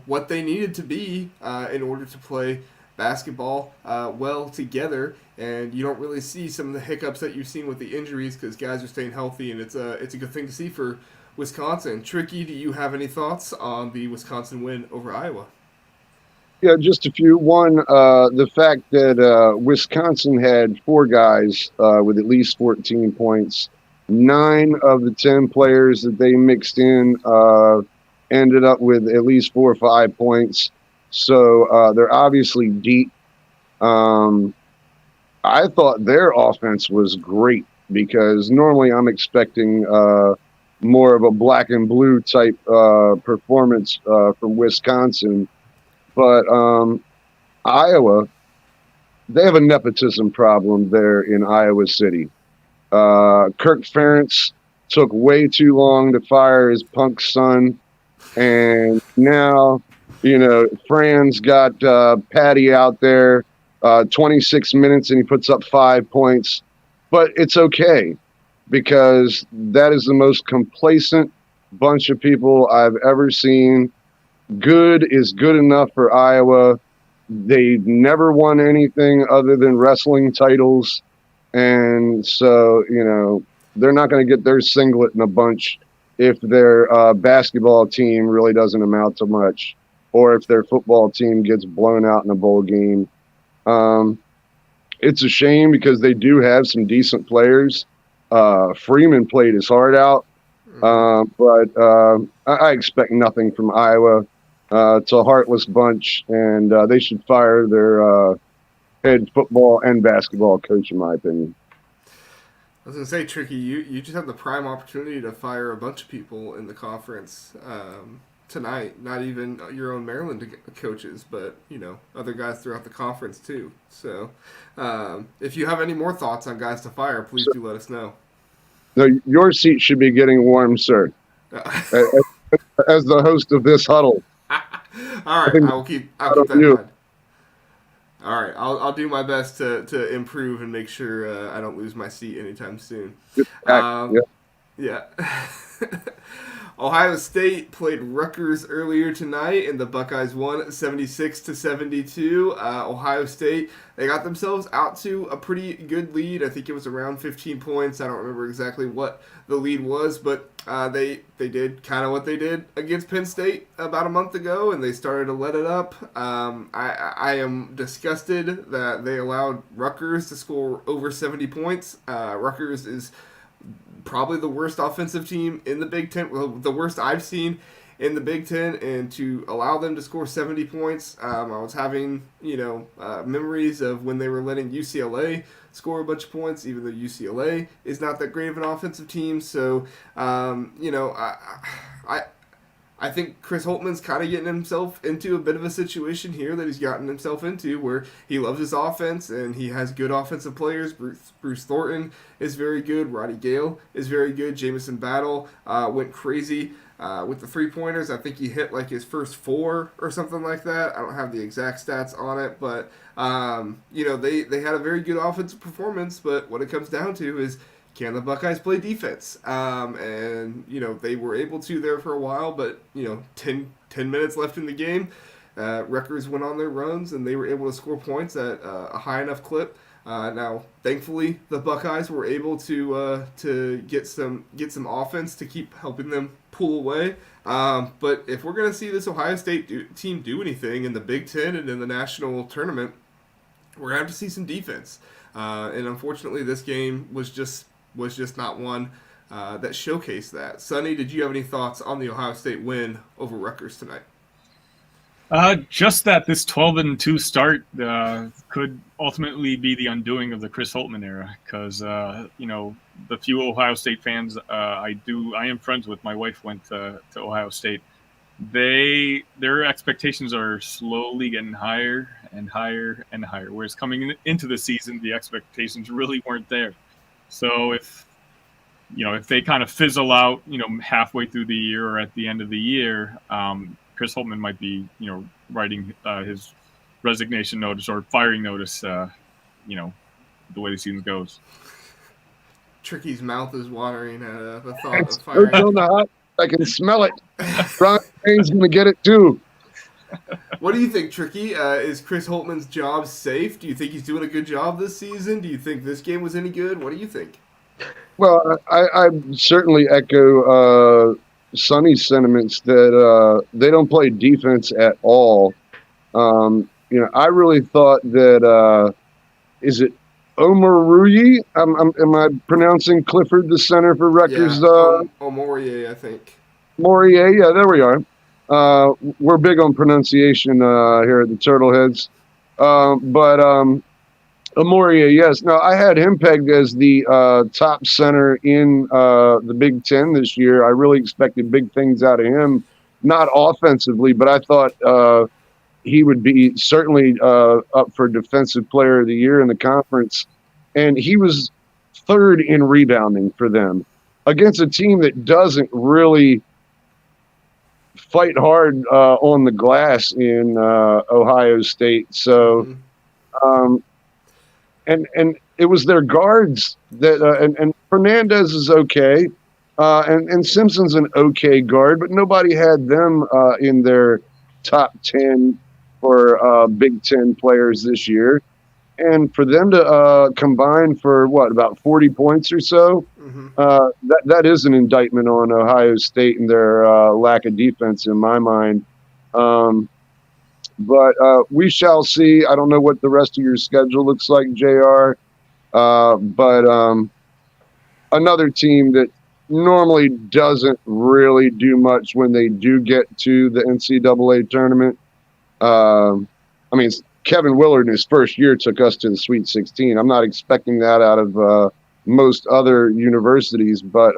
what they needed to be in order to play basketball well together. And you don't really see some of the hiccups that you've seen with the injuries because guys are staying healthy, and it's a good thing to see for Wisconsin. Tricky, do you have any thoughts on the Wisconsin win over Iowa? Yeah, just a few. One, the fact that Wisconsin had 4 guys with at least 14 points. 9 of the 10 players that they mixed in ended up with at least 4 or 5 points. So they're obviously deep. I thought their offense was great because normally I'm expecting more of a black and blue type performance from Wisconsin. But Iowa, they have a nepotism problem there in Iowa City. Kirk Ferentz took way too long to fire his punk son. And now, Fran's got Patty out there 26 minutes and he puts up 5 points. But it's okay because that is the most complacent bunch of people I've ever seen. Good is good enough for Iowa. They've never won anything other than wrestling titles. And so, they're not going to get their singlet in a bunch if their basketball team really doesn't amount to much, or if their football team gets blown out in a bowl game. It's a shame because they do have some decent players. Freeman played his heart out, but I expect nothing from Iowa. It's a heartless bunch, and they should fire their head football and basketball coach, in my opinion. I was going to say, Tricky, you just have the prime opportunity to fire a bunch of people in the conference tonight. Not even your own Maryland coaches, but, other guys throughout the conference too. So if you have any more thoughts on guys to fire, please do let us know. No, your seat should be getting warm, sir, as the host of this huddle. All right, I'll keep that in mind. All right, I'll do my best to improve and make sure I don't lose my seat anytime soon. Yeah. Yeah. Ohio State played Rutgers earlier tonight, and the Buckeyes won 76-72. Ohio State, they got themselves out to a pretty good lead. I think it was around 15 points. I don't remember exactly what the lead was, but they did kind of what they did against Penn State about a month ago, and they started to let it up. I am disgusted that they allowed Rutgers to score over 70 points. Rutgers is probably the worst offensive team in the Big Ten, well, the worst I've seen in the Big Ten, and to allow them to score 70 points, I was having, memories of when they were letting UCLA score a bunch of points, even though UCLA is not that great of an offensive team. So, I think Chris Holtmann's kind of getting himself into a bit of a situation here that he's gotten himself into where he loves his offense and he has good offensive players. Bruce Thornton is very good. Roddy Gale is very good. Jamison Battle went crazy with the three-pointers. I think he hit like his first 4 or something like that. I don't have the exact stats on it, but, they had a very good offensive performance, but what it comes down to is, can the Buckeyes play defense? And they were able to there for a while, but 10 minutes left in the game. Rutgers went on their runs, and they were able to score points at a high enough clip. Now, thankfully, the Buckeyes were able to get some offense to keep helping them pull away. But if we're going to see this Ohio State team do anything in the Big Ten and in the national tournament, we're going to have to see some defense. And unfortunately, this game was just not one that showcased that. Sonny, did you have any thoughts on the Ohio State win over Rutgers tonight? Just that this 12-2 start could ultimately be the undoing of the Chris Holtmann era, because the few Ohio State fans I am friends with, my wife went to Ohio State. Their expectations are slowly getting higher and higher and higher, whereas coming into the season, the expectations really weren't there. So if they kind of fizzle out, halfway through the year or at the end of the year, Chris Holtmann might be, writing his resignation notice or firing notice, the way the season goes. Tricky's mouth is watering at the thought of firing. I can smell it. Ron Payne's going to get it too. What do you think, Tricky? Is Chris Holtmann's job safe? Do you think he's doing a good job this season? Do you think this game was any good? What do you think? Well, I certainly echo Sonny's sentiments that they don't play defense at all. I really thought that is it Omoruyi? Am I pronouncing Clifford, the center for Rutgers? Yeah, Omoruyi, I think. Morier, yeah, there we are. We're big on pronunciation here at the Turtleheads. But Amoria, yes. No, I had him pegged as the top center in the Big Ten this year. I really expected big things out of him, not offensively, but I thought he would be certainly up for Defensive Player of the Year in the conference. And he was third in rebounding for them against a team that doesn't really fight hard on the glass in Ohio State. So, and it was their guards that, and Fernandez is okay, and Simpson's an okay guard, but nobody had them in their top 10 for Big Ten players this year. And for them to combine for about 40 points or so, that is an indictment on Ohio State and their lack of defense in my mind. But we shall see. I don't know what the rest of your schedule looks like, JR. But another team that normally doesn't really do much when they do get to the NCAA tournament. Kevin Willard in his first year took us to the Sweet 16. I'm not expecting that out of most other universities, but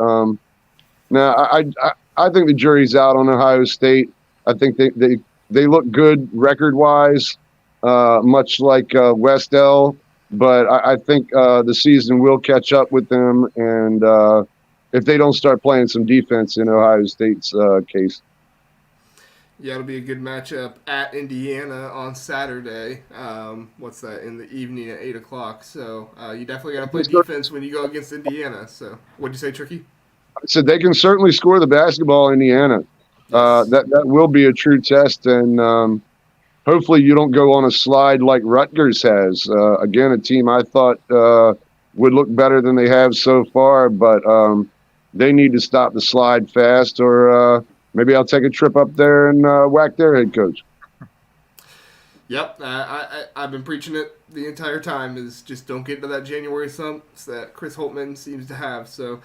now I think the jury's out on Ohio State. I think they look good record-wise, much like West L, but I think the season will catch up with them, and if they don't start playing some defense in Ohio State's case. Yeah, it'll be a good matchup at Indiana on Saturday. What's that, in the evening at 8 o'clock. So you definitely got to play defense when you go against Indiana. So what'd you say, Tricky? So they can certainly score the basketball, Indiana. Yes. That will be a true test, and hopefully you don't go on a slide like Rutgers has. Again, a team I thought would look better than they have so far, but they need to stop the slide fast, or maybe I'll take a trip up there and whack their head coach. Yep, I've been preaching it the entire time. Is just don't get into that January slumps that Chris Holtmann seems to have. So,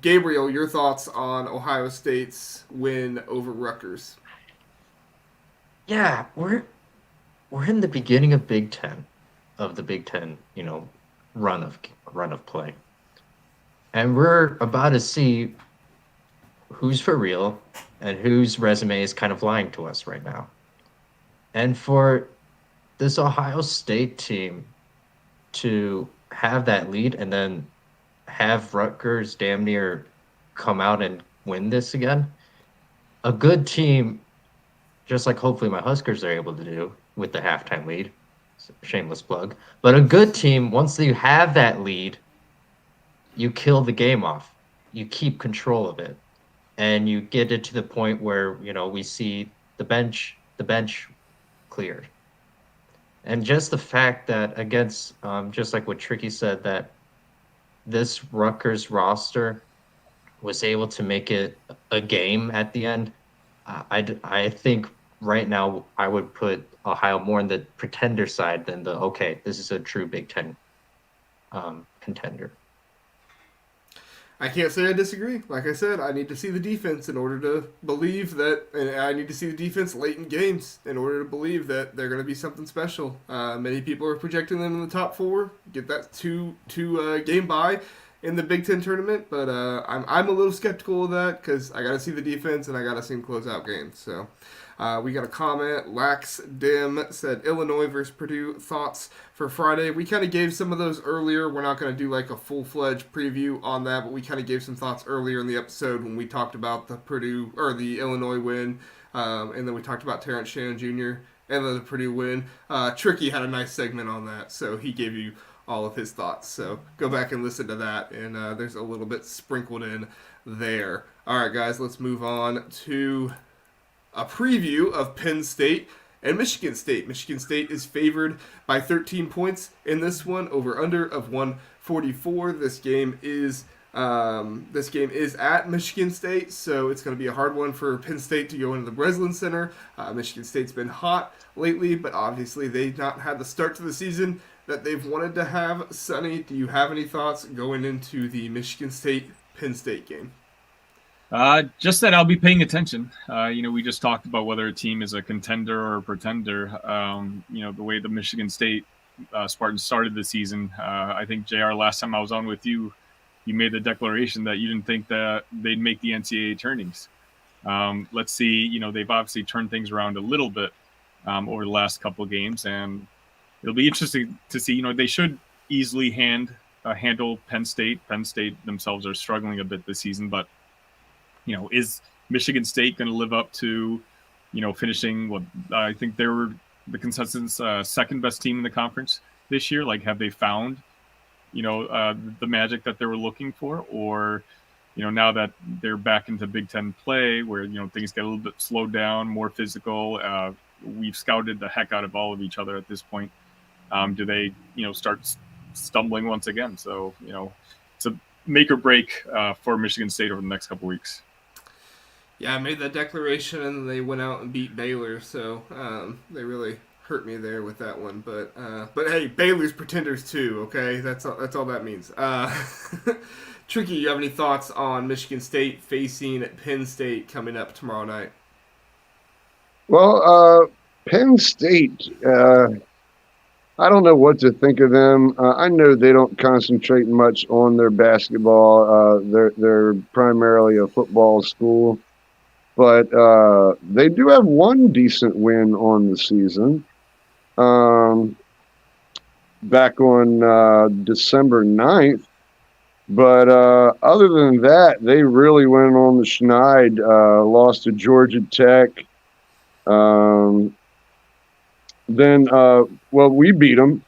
Gabriel, your thoughts on Ohio State's win over Rutgers? Yeah, we're in the beginning of Big Ten, run of play, and we're about to see who's for real and whose resume is kind of lying to us right now. And for this Ohio State team to have that lead and then have Rutgers damn near come out and win this again, a good team, just like hopefully my Huskers are able to do with the halftime lead, shameless plug, but a good team, once you have that lead, you kill the game off. You keep control of it. And you get it to the point where, we see the bench cleared. And just the fact that against, just like what Tricky said, that this Rutgers roster was able to make it a game at the end, I think right now I would put Ohio more on the pretender side than this is a true Big Ten contender. I can't say I disagree. Like I said, I need to see the defense in order to believe that, and I need to see the defense late in games in order to believe that they're going to be something special. Many people are projecting them in the top 4, get that two game bye in the Big Ten tournament, but I'm a little skeptical of that because I got to see the defense and I got to see them close out games. So we got a comment. Lax Dim said Illinois versus Purdue thoughts for Friday. We kind of gave some of those earlier. We're not going to do like a full-fledged preview on that, but we kind of gave some thoughts earlier in the episode when we talked about the Purdue or the Illinois win, and then we talked about Terrance Shannon Jr. and then the Purdue win. Tricky had a nice segment on that, so he gave you all of his thoughts. So go back and listen to that, and there's a little bit sprinkled in there. All right, guys, let's move on to a preview of Penn State and Michigan State. Michigan State is favored by 13 points in this one, over under of 144. This game is at Michigan State, so it's going to be a hard one for Penn State to go into the Breslin Center. Michigan State's been hot lately, but obviously they've not had the start to the season that they've wanted to have. Sonny, do you have any thoughts going into the Michigan State-Penn State game? Just that I'll be paying attention. We just talked about whether a team is a contender or a pretender. The way the Michigan State Spartans started the season, I think, JR, last time I was on with you, you made the declaration that you didn't think that they'd make the NCAA tourneys. Let's see, they've obviously turned things around a little bit over the last couple of games, and it'll be interesting to see. They should easily handle Penn State. Penn State themselves are struggling a bit this season, but is Michigan State going to live up to, finishing what I think they were the consensus second best team in the conference this year? Like, have they found, the magic that they were looking for? Or, now that they're back into Big Ten play where, things get a little bit slowed down, more physical, we've scouted the heck out of all of each other at this point. Do they, start stumbling once again? So, it's a make or break for Michigan State over the next couple weeks. Yeah, I made that declaration and they went out and beat Baylor, so they really hurt me there with that one. But hey, Baylor's pretenders too. Okay, that's all that means. Tricky, you have any thoughts on Michigan State facing Penn State coming up tomorrow night? Well, Penn State, I don't know what to think of them. I know they don't concentrate much on their basketball. They're primarily a football school. But they do have one decent win on the season. Back on December 9th. But other than that, they really went on the schneid, lost to Georgia Tech. We beat them.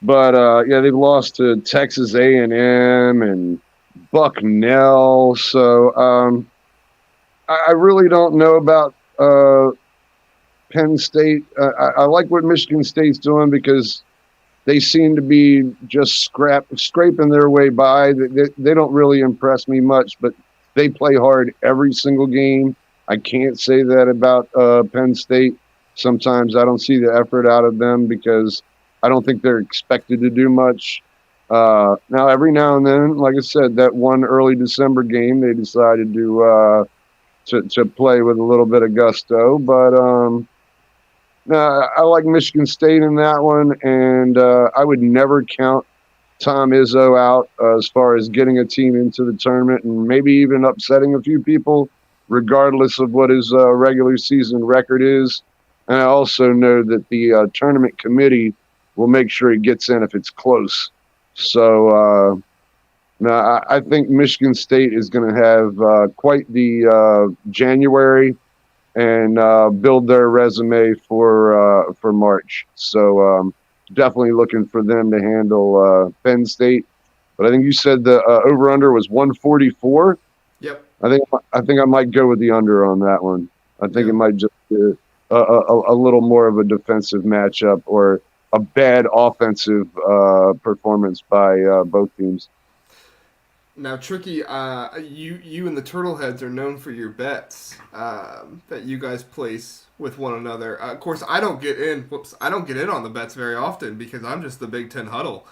But they've lost to Texas A&M and Bucknell. So I really don't know about Penn State. I like what Michigan State's doing because they seem to be just scraping their way by. They don't really impress me much, but they play hard every single game. I can't say that about Penn State. Sometimes I don't see the effort out of them because I don't think they're expected to do much. Now, every now and then, like I said, that one early December game, they decided to play with a little bit of gusto. But no, I like Michigan State in that one, and I would never count Tom Izzo out as far as getting a team into the tournament and maybe even upsetting a few people, regardless of what his regular season record is. And I also know that the tournament committee will make sure he gets in if it's close. So, no, I think Michigan State is going to have quite the January and build their resume for March. So definitely looking for them to handle Penn State. But I think you said the over/under was 144. Yep. I think I might go with the under on that one. I think it might just be a little more of a defensive matchup or a bad offensive performance by both teams. Now, Tricky, you and the Turtleheads are known for your bets that you guys place with one another. Of course, I don't get in. I don't get in on the bets very often because I'm just the Big Ten Huddle.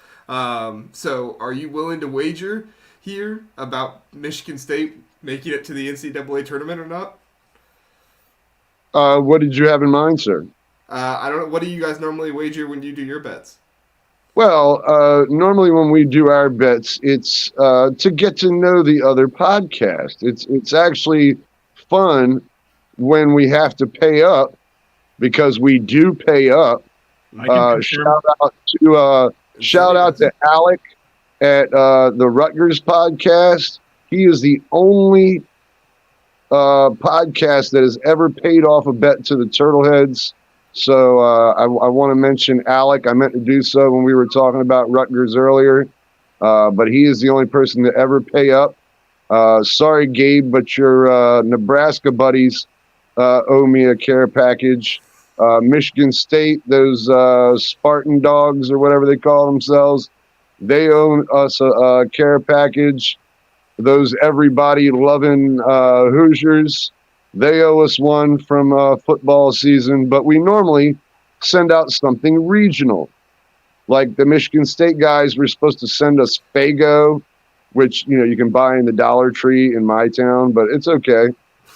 So, are you willing to wager here about Michigan State making it to the NCAA tournament or not? What did you have in mind, sir? I don't know. What do you guys normally wager when you do your bets? Well, normally when we do our bets, it's to get to know the other podcast. It's actually fun when we have to pay up because we do pay up. Shout out to Alec at the Rutgers podcast. He is the only podcast that has ever paid off a bet to the Turtleheads. So I want to mention Alec. I meant to do so when we were talking about Rutgers earlier, but he is the only person to ever pay up. Sorry, Gabe, but your Nebraska buddies owe me a care package. Michigan State, those Spartan dogs or whatever they call themselves, they owe us a care package. Those everybody-loving Hoosiers, they owe us one from football season, but we normally send out something regional. Like the Michigan State guys were supposed to send us Faygo, which, you can buy in the Dollar Tree in my town, but it's okay.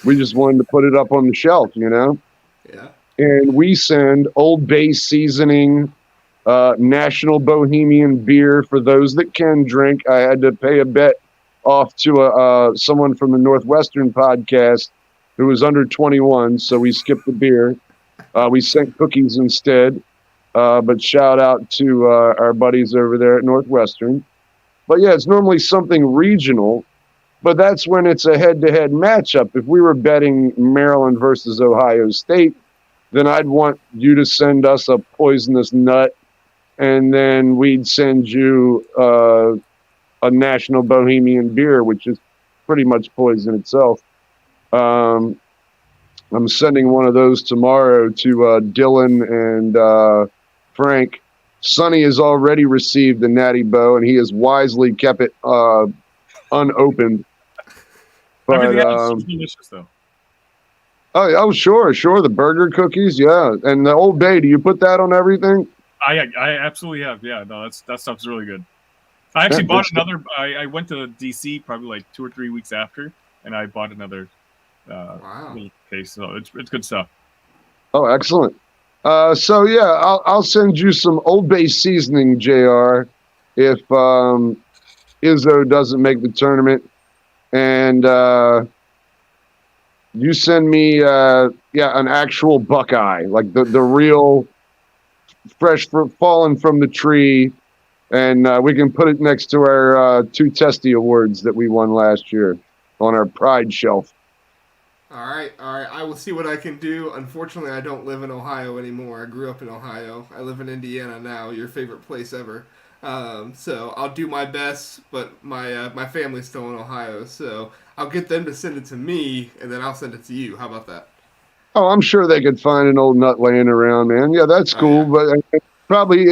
We just wanted to put it up on the shelf, Yeah. And we send Old Bay seasoning, National Bohemian beer for those that can drink. I had to pay a bet off to someone from the Northwestern podcast who was under 21, so we skipped the beer. We sent cookies instead, but shout out to our buddies over there at Northwestern. But yeah, it's normally something regional, but that's when it's a head-to-head matchup. If we were betting Maryland versus Ohio State, then I'd want you to send us a poisonous nut, and then we'd send you a National Bohemian beer, which is pretty much poison itself. I'm sending one of those tomorrow to Dylan and Frank. Sonny has already received the Natty Bow, and he has wisely kept it unopened. But, everything else is delicious, though. Oh, sure. The burger cookies, yeah. And the Old Bay, do you put that on everything? I absolutely have. Yeah, no, that stuff's really good. I actually bought another. I went to DC probably like 2 or 3 weeks after, and I bought another little case. So it's good stuff. Oh, excellent. So yeah, I'll send you some Old Bay seasoning, JR, if Izzo doesn't make the tournament, and you send me an actual Buckeye, like the real fresh fallen from the tree. And we can put it next to our 2 Testy Awards that we won last year on our pride shelf. All right. I will see what I can do. Unfortunately, I don't live in Ohio anymore. I grew up in Ohio. I live in Indiana now, your favorite place ever. So I'll do my best, but my family's still in Ohio, so I'll get them to send it to me, and then I'll send it to you. How about that? Oh, I'm sure they could find an old nut laying around, man. Yeah, that's Oh cool, yeah, but probably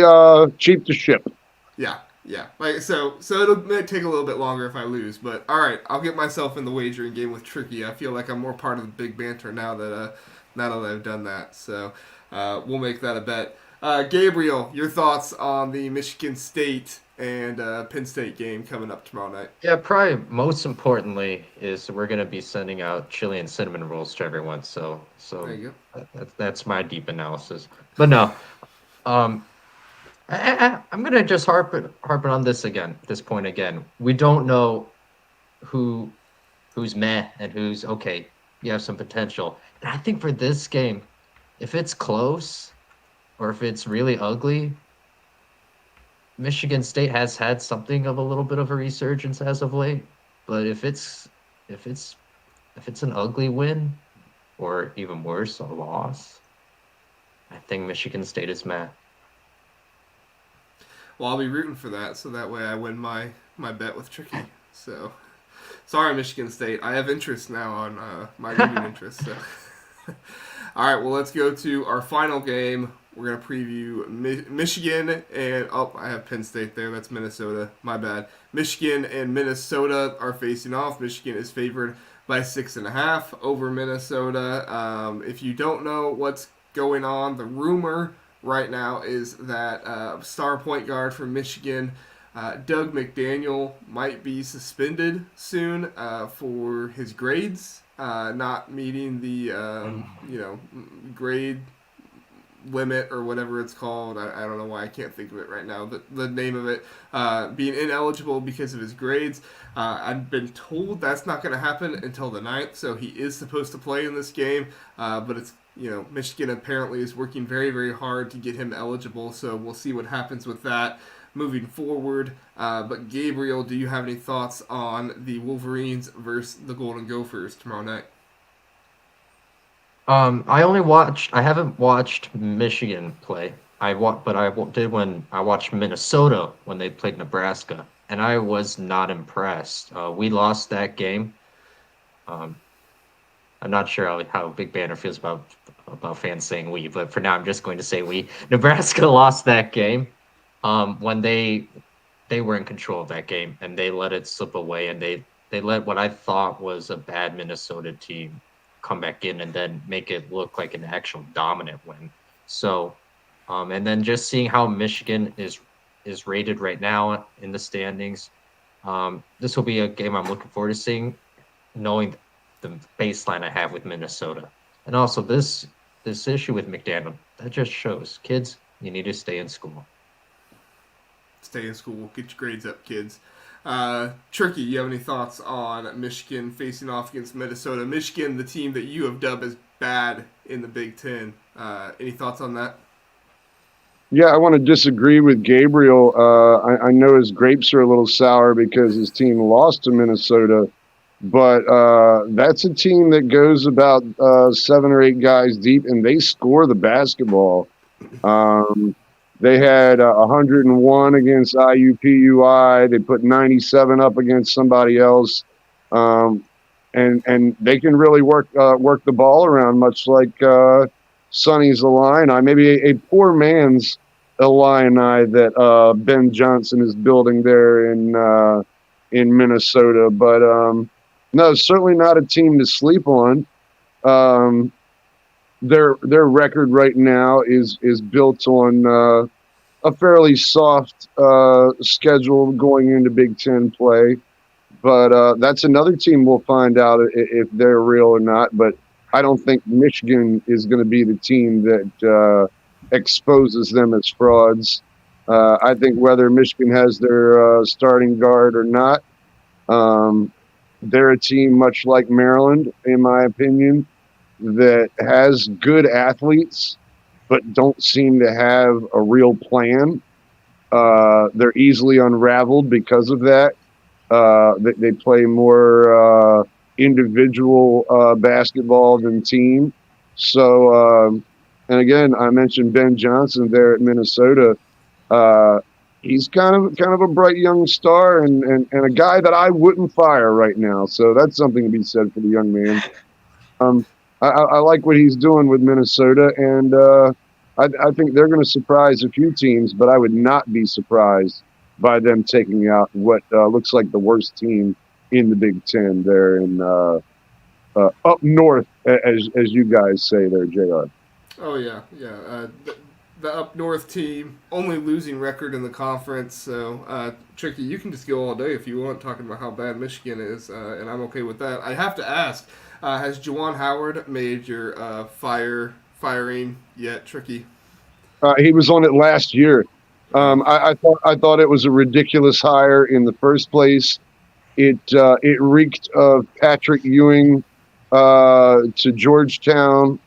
cheap to ship. yeah, yeah. Like so it may take a little bit longer if I lose, but all right, I'll get myself in the wagering game with Tricky. I feel like I'm more part of the big banter now that I've done that. So we'll make that a bet. Gabriel, your thoughts on the Michigan State and Penn State game coming up tomorrow night? Yeah, probably most importantly is we're gonna be sending out chili and cinnamon rolls to everyone. There you go. That's my deep analysis. But no, um, I'm gonna just harp on this point again. We don't know who who's meh and who's okay. You have some potential. And I think for this game, if it's close or if it's really ugly, Michigan State has had something of a little bit of a resurgence as of late. But if it's if it's an ugly win or even worse, a loss, I think Michigan State is meh. Well, I'll be rooting for that, so that way I win my bet with Tricky. So, sorry, Michigan State. I have interest now on my rooting interest. So. All right, well, let's go to our final game. We're going to preview Michigan and, I have Penn State there. That's Minnesota. My bad. Michigan and Minnesota are facing off. Michigan is favored by 6.5 over Minnesota. If you don't know what's going on, the rumor right now is that star point guard for Michigan, Doug McDaniel, might be suspended soon for his grades, not meeting the grade limit or whatever it's called. I don't know why I can't think of it right now. The name of it, being ineligible because of his grades. I've been told that's not going to happen until the 9th, so he is supposed to play in this game, but it's Michigan apparently is working very, very hard to get him eligible, so we'll see what happens with that moving forward. But Gabriel, do you have any thoughts on the Wolverines versus the Golden Gophers tomorrow night? I haven't watched Michigan play. Did when I watched Minnesota when they played Nebraska, and I was not impressed. We lost that game. Um, I'm not sure how Big Banner feels about fans saying we, but for now I'm just going to say we. Nebraska lost that game when they were in control of that game and they let it slip away, and they let what I thought was a bad Minnesota team come back in and then make it look like an actual dominant win. So, and then just seeing how Michigan is rated right now in the standings, this will be a game I'm looking forward to seeing, knowing the baseline I have with Minnesota. And also this issue with McDaniel, that just shows, kids, you need to stay in school. Stay in school. Get your grades up, kids. Tricky, you have any thoughts on Michigan facing off against Minnesota? Michigan, the team that you have dubbed as bad in the Big Ten. Any thoughts on that? Yeah, I want to disagree with Gabriel. I know his grapes are a little sour because his team lost to Minnesota, but that's a team that goes about 7 or 8 guys deep, and they score the basketball. They had 101 against IUPUI. They put 97 up against somebody else, and they can really work the ball around, much like Sonny's Illini. Maybe a poor man's Illini that Ben Johnson is building there in Minnesota. But no, certainly not a team to sleep on. Their record right now is built on a fairly soft schedule going into Big Ten play, but that's another team we'll find out if they're real or not. But I don't think Michigan is going to be the team that exposes them as frauds. I think whether Michigan has their starting guard or not, they're a team much like Maryland, in my opinion, that has good athletes but don't seem to have a real plan. They're easily unraveled because of that. They play more individual basketball than team. So, and again, I mentioned Ben Johnson there at Minnesota. he's kind of a bright young star and a guy that I wouldn't fire right now. So that's something to be said for the young man. I like what he's doing with Minnesota, and I think they're going to surprise a few teams, but I would not be surprised by them taking out what looks like the worst team in the Big Ten there in up north, as you guys say there, JR. Oh yeah. The up north team, only losing record in the conference. So Tricky, you can just go all day if you want, talking about how bad Michigan is, and I'm okay with that. I have to ask, has Juwan Howard made your firing yet, Tricky? He was on it last year. I thought it was a ridiculous hire in the first place. It reeked of Patrick Ewing to Georgetown,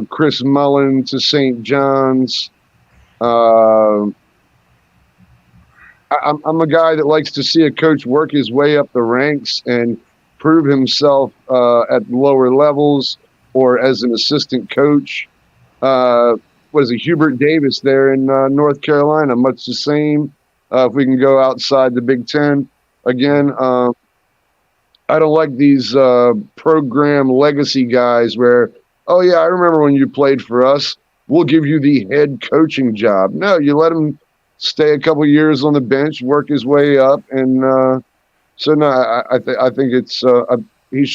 Chris Mullen to St. John's. I'm a guy that likes to see a coach work his way up the ranks and prove himself at lower levels or as an assistant coach. Was it Hubert Davis there in North Carolina? Much the same. If we can go outside the Big Ten again, I don't like these program legacy guys where, oh yeah, I remember when you played for us. We'll give you the head coaching job. No, you let him stay a couple years on the bench, work his way up, and so no, I think it's he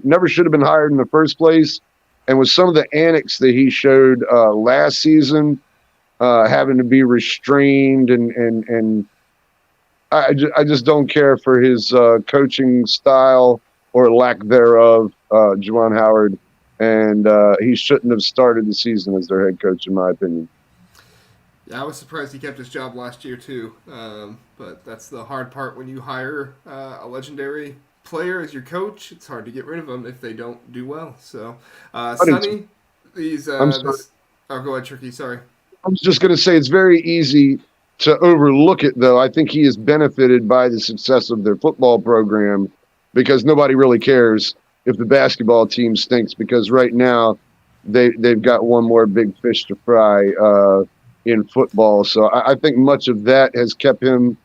never should have been hired in the first place. And with some of the antics that he showed last season, having to be restrained and I just don't care for his coaching style or lack thereof, Juwan Howard, and he shouldn't have started the season as their head coach, in my opinion. Yeah, I was surprised he kept his job last year too, but that's the hard part when you hire a legendary player as your coach. It's hard to get rid of them if they don't do well. So, Sonny, go ahead, Tricky. Sorry. I was just going to say it's very easy to overlook it, though. I think he has benefited by the success of their football program because nobody really cares if the basketball team stinks because right now they've got one more big fish to fry in football. So I think much of that has kept him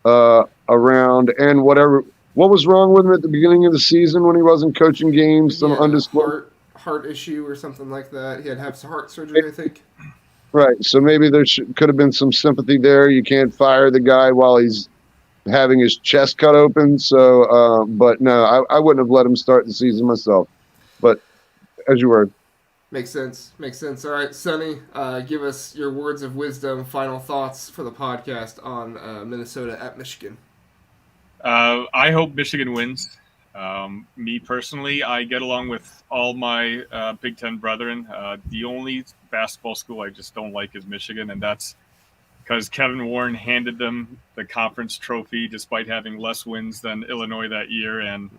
around. And what was wrong with him at the beginning of the season when he wasn't coaching games? Some undisclosed heart issue or something like that. He had to have some heart surgery, I think. Right, so maybe there could have been some sympathy there. You can't fire the guy while he's having his chest cut open. So, but no, I wouldn't have let him start the season myself. But as you were. Makes sense. All right, Sonny, give us your words of wisdom, final thoughts for the podcast on Minnesota at Michigan. I hope Michigan wins. Me personally, I get along with all my Big Ten brethren. The only basketball school I just don't like is Michigan, and that's because Kevin Warren handed them the conference trophy despite having less wins than Illinois that year, and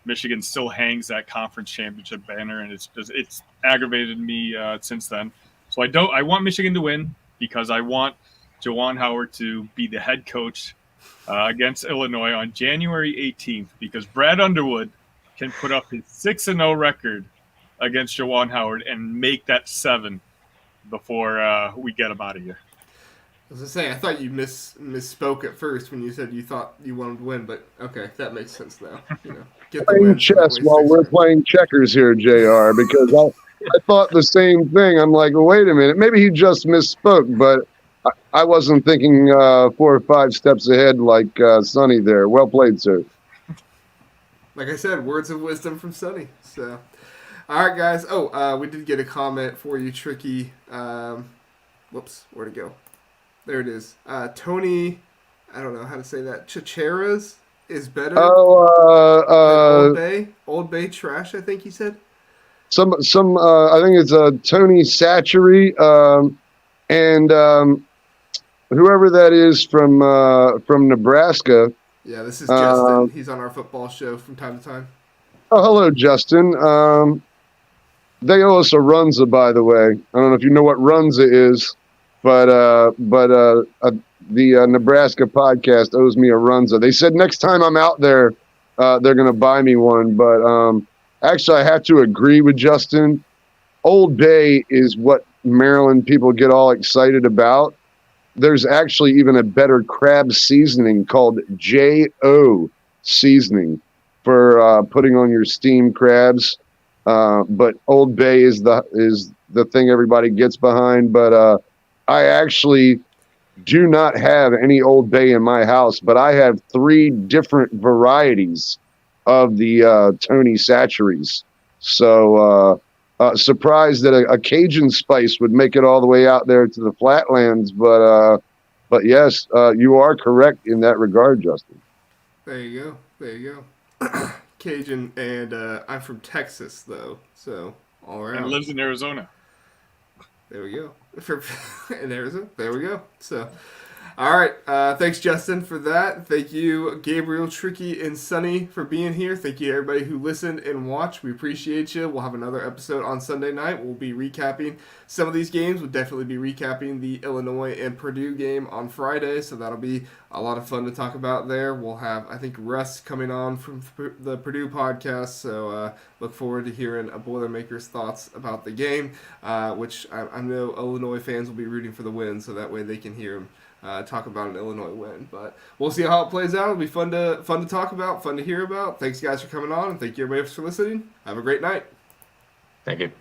Michigan still hangs that conference championship banner, and it's aggravated me since then. So I want Michigan to win because I want Juwan Howard to be the head coach against Illinois on January 18th because Brad Underwood can put up his 6-0 record against Juwan Howard and make that 7 before we get him out of here. I was going to say, I thought you misspoke at first when you said you thought you wanted to win, but okay, that makes sense now. Get the win. Chess while we're playing checkers here, JR, because I thought the same thing. I'm like, well, wait a minute, maybe he just misspoke, but I wasn't thinking 4 or 5 steps ahead like Sonny there. Well played, sir. Like I said, words of wisdom from Sonny. So, all right, guys. Oh, we did get a comment for you, Tricky. Whoops, where'd it go? There it is. Tony, I don't know how to say that. Chicheras is better than Old Bay. Old Bay trash, I think he said. Some. I think it's Tony Satchery, and whoever that is from Nebraska. Yeah, this is Justin. He's on our football show from time to time. Oh, hello, Justin. They owe us a runza, by the way. I don't know if you know what runza is, but the Nebraska podcast owes me a runza. They said next time I'm out there, they're going to buy me one. But actually, I have to agree with Justin. Old Bay is what Maryland people get all excited about. there's actually even a better crab seasoning called J.O. seasoning for putting on your steamed crabs. But Old Bay is the thing everybody gets behind. But I actually do not have any Old Bay in my house, but I have 3 different varieties of the Tony Chachere's. So surprised that a Cajun spice would make it all the way out there to the flatlands, but yes, you are correct in that regard, Justin. There you go. Cajun, and I'm from Texas though, so all around. And lives in Arizona. There we go. In Arizona. There we go. So, all right. Thanks, Justin, for that. Thank you, Gabriel, Tricky, and Sunny for being here. Thank you, everybody who listened and watched. We appreciate you. We'll have another episode on Sunday night. We'll be recapping some of these games. We'll definitely be recapping the Illinois and Purdue game on Friday, so that'll be a lot of fun to talk about there. We'll have, I think, Russ coming on from the Purdue podcast, so look forward to hearing a Boilermakers' thoughts about the game, which I know Illinois fans will be rooting for the win, so that way they can hear him talk about an Illinois win. But we'll see how it plays out. It'll be fun to talk about, fun to hear about. Thanks, guys, for coming on, and thank you, everybody, for listening. Have a great night. Thank you.